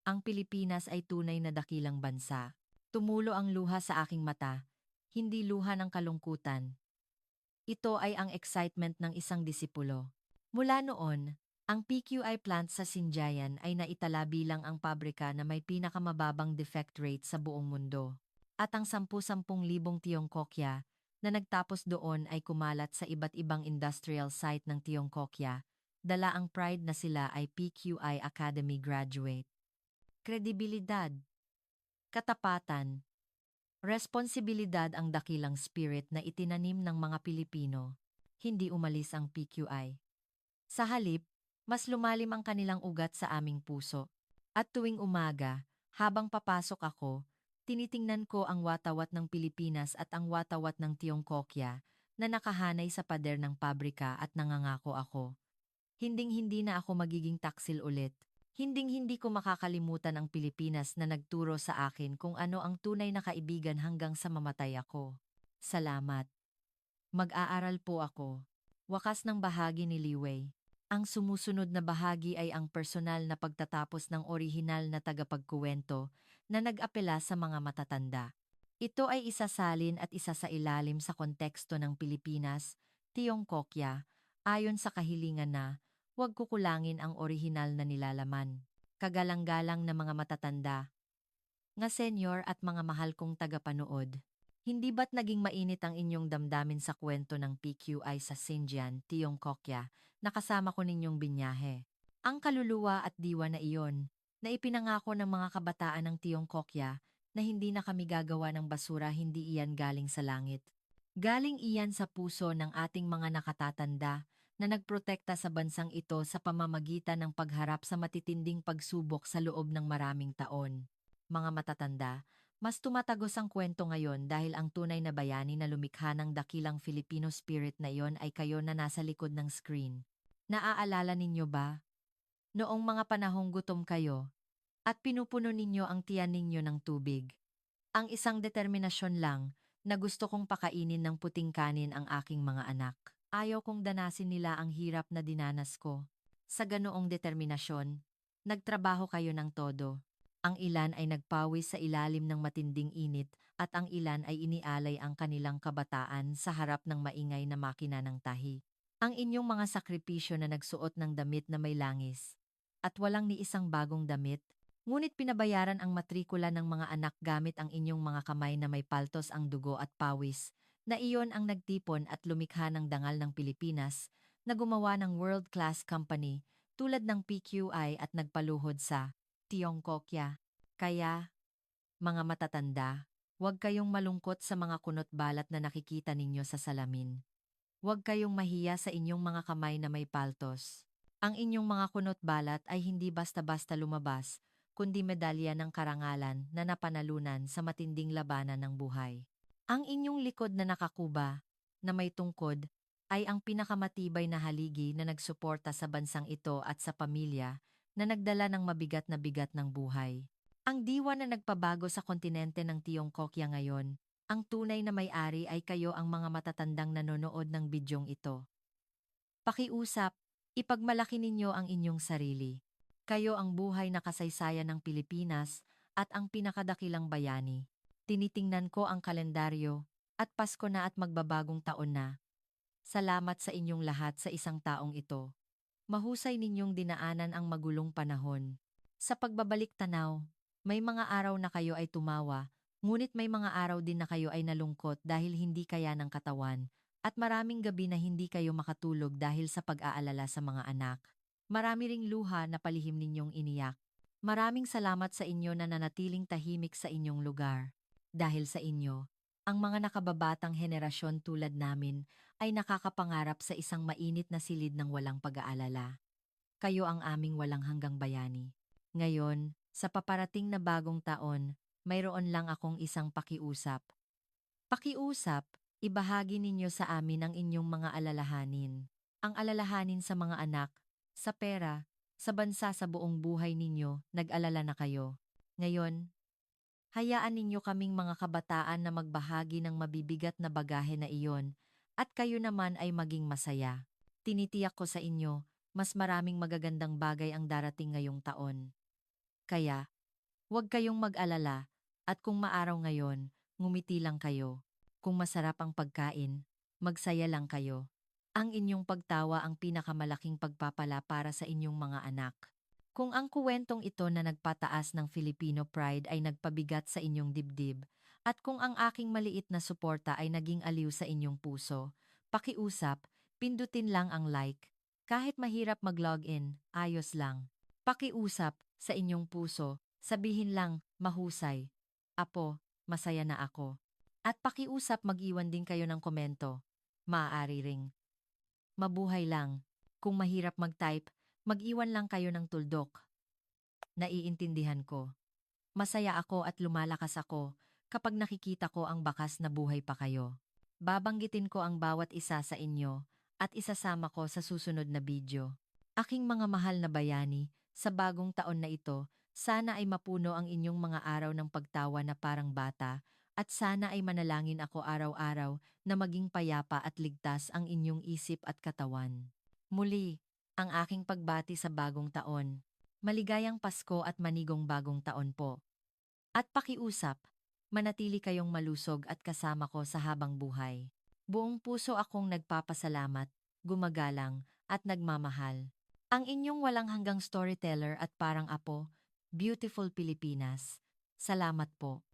A: Ang Pilipinas ay tunay na dakilang bansa. Tumulo ang luha sa aking mata, hindi luha ng kalungkutan. Ito ay ang excitement ng isang disipulo. Mula noon, ang PQI plant sa Xinjiang ay naitala bilang ang pabrika na may pinakamababang defect rate sa buong mundo. At ang 10,000 Tiongkokya na nagtapos doon ay kumalat sa iba't ibang industrial site ng Tiongkokya, dala ang pride na sila ay PQI Academy graduate. Kredibilidad, katapatan, responsibilidad ang dakilang spirit na itinanim ng mga Pilipino, hindi umalis ang PQI. Sa halip, mas lumalim ang kanilang ugat sa aming puso. At tuwing umaga, habang papasok ako, tinitingnan ko ang watawat ng Pilipinas at ang watawat ng Tiongkokya na nakahanay sa pader ng pabrika at nangangako ako. Hinding-hindi na ako magiging taksil ulit. Hinding-hindi ko makakalimutan ang Pilipinas na nagturo sa akin kung ano ang tunay na kaibigan hanggang sa mamatay ako. Salamat. Mag-aaral po ako. Wakas ng bahagi ni Liwei. Ang sumusunod na bahagi ay ang personal na pagtatapos ng orihinal na tagapagkuwento na nag-apela sa mga matatanda. Ito ay isasalin at isa sa ilalim sa konteksto ng Pilipinas, Tiongkokya, ayon sa kahilingan na huwag kukulangin ang orihinal na nilalaman. Kagalang-galang na mga matatanda. Nga senyor at mga mahal kong tagapanood. Hindi ba't naging mainit ang inyong damdamin sa kwento ng PQI sa Xinjiang, Tiongkokya, na kasama ko ninyong binyahe? Ang kaluluwa at diwa na iyon, na ipinangako ng mga kabataan ng Tiongkokya na hindi na kami gagawa ng basura, hindi iyan galing sa langit. Galing iyan sa puso ng ating mga nakatatanda na nagprotekta sa bansang ito sa pamamagitan ng pagharap sa matitinding pagsubok sa loob ng maraming taon. Mga matatanda, mas tumatagos ang kwento ngayon dahil ang tunay na bayani na lumikha ng dakilang Filipino spirit na iyon ay kayo na nasa likod ng screen. Naaalala ninyo ba? Noong mga panahong gutom kayo at pinupuno ninyo ang tiyan ninyo ng tubig. Ang isang determinasyon lang na gusto kong pakainin ng puting kanin ang aking mga anak. Ayaw kong danasin nila ang hirap na dinanas ko. Sa ganoong determinasyon, nagtrabaho kayo ng todo. Ang ilan ay nagpawis sa ilalim ng matinding init at ang ilan ay inialay ang kanilang kabataan sa harap ng maingay na makina ng tahi. Ang inyong mga sakripisyo na nagsuot ng damit na may langis at walang ni isang bagong damit, ngunit pinabayaran ang matrikula ng mga anak gamit ang inyong mga kamay na may paltos ang dugo at pawis, na iyon ang nagtipon at lumikha ng dangal ng Pilipinas, na gumawa ng world-class company tulad ng PQI at nagpaluhod sa Tiongkokya. Kaya, mga matatanda, huwag kayong malungkot sa mga kunot balat na nakikita ninyo sa salamin. Huwag kayong mahiya sa inyong mga kamay na may paltos. Ang inyong mga kunot balat ay hindi basta-basta lumabas, kundi medalya ng karangalan na napanalunan sa matinding labanan ng buhay. Ang inyong likod na nakakuba, na may tungkod, ay ang pinakamatibay na haligi na nagsuporta sa bansang ito at sa pamilya na nagdala ng mabigat na bigat ng buhay. Ang diwa na nagpabago sa kontinente ng Tiongkokya ngayon, ang tunay na may-ari ay kayo ang mga matatandang nanonood ng bidyong ito. Pakiusap, ipagmalaki ninyo ang inyong sarili. Kayo ang buhay na kasaysayan ng Pilipinas at ang pinakadakilang bayani. Tinitingnan ko ang kalendaryo at Pasko na at magbabagong taon na. Salamat sa inyong lahat sa isang taong ito. Mahusay ninyong dinaanan ang magulong panahon. Sa pagbabalik tanaw, may mga araw na kayo ay tumawa, ngunit may mga araw din na kayo ay nalungkot dahil hindi kaya ng katawan, at maraming gabi na hindi kayo makatulog dahil sa pag-aalala sa mga anak. Marami ring luha na palihim ninyong iniyak. Maraming salamat sa inyo na nanatiling tahimik sa inyong lugar. Dahil sa inyo, ang mga nakababatang henerasyon tulad namin ay nakakapangarap sa isang mainit na silid ng walang pag-aalala. Kayo ang aming walang hanggang bayani. Ngayon, sa paparating na bagong taon, mayroon lang akong isang pakiusap. Pakiusap, ibahagi ninyo sa amin ang inyong mga alalahanin. Ang alalahanin sa mga anak, sa pera, sa bansa sa buong buhay ninyo, nag-alala na kayo. Ngayon, hayaan ninyo kaming mga kabataan na magbahagi ng mabibigat na bagahe na iyon, at kayo naman ay maging masaya. Tinitiyak ko sa inyo, mas maraming magagandang bagay ang darating ngayong taon. Kaya, huwag kayong mag-alala, at kung maaraw ngayon, ngumiti lang kayo. Kung masarap ang pagkain, magsaya lang kayo. Ang inyong pagtawa ang pinakamalaking pagpapala para sa inyong mga anak. Kung ang kuwentong ito na nagpataas ng Filipino pride ay nagpabigat sa inyong dibdib, at kung ang aking maliit na suporta ay naging aliw sa inyong puso, pakiusap, pindutin lang ang like. Kahit mahirap mag-login, ayos lang. Pakiusap, sa inyong puso, sabihin lang, mahusay. Apo, masaya na ako. At pakiusap mag-iwan din kayo ng komento. Maaari ring. Mabuhay lang. Kung mahirap mag-type, mag-iwan lang kayo ng tuldok. Naiintindihan ko. Masaya ako at lumalakas ako kapag nakikita ko ang bakas na buhay pa kayo. Babanggitin ko ang bawat isa sa inyo at isasama ko sa susunod na video. Aking mga mahal na bayani, sa bagong taon na ito, sana ay mapuno ang inyong mga araw ng pagtawa na parang bata, at sana ay manalangin ako araw-araw na maging payapa at ligtas ang inyong isip at katawan. Muli, ang aking pagbati sa bagong taon. Maligayang Pasko at manigong bagong taon po. At pakiusap, manatili kayong malusog at kasama ko sa habang buhay. Buong puso akong nagpapasalamat, gumagalang, at nagmamahal. Ang inyong walang hanggang storyteller at parang apo, Beautiful Pilipinas. Salamat po.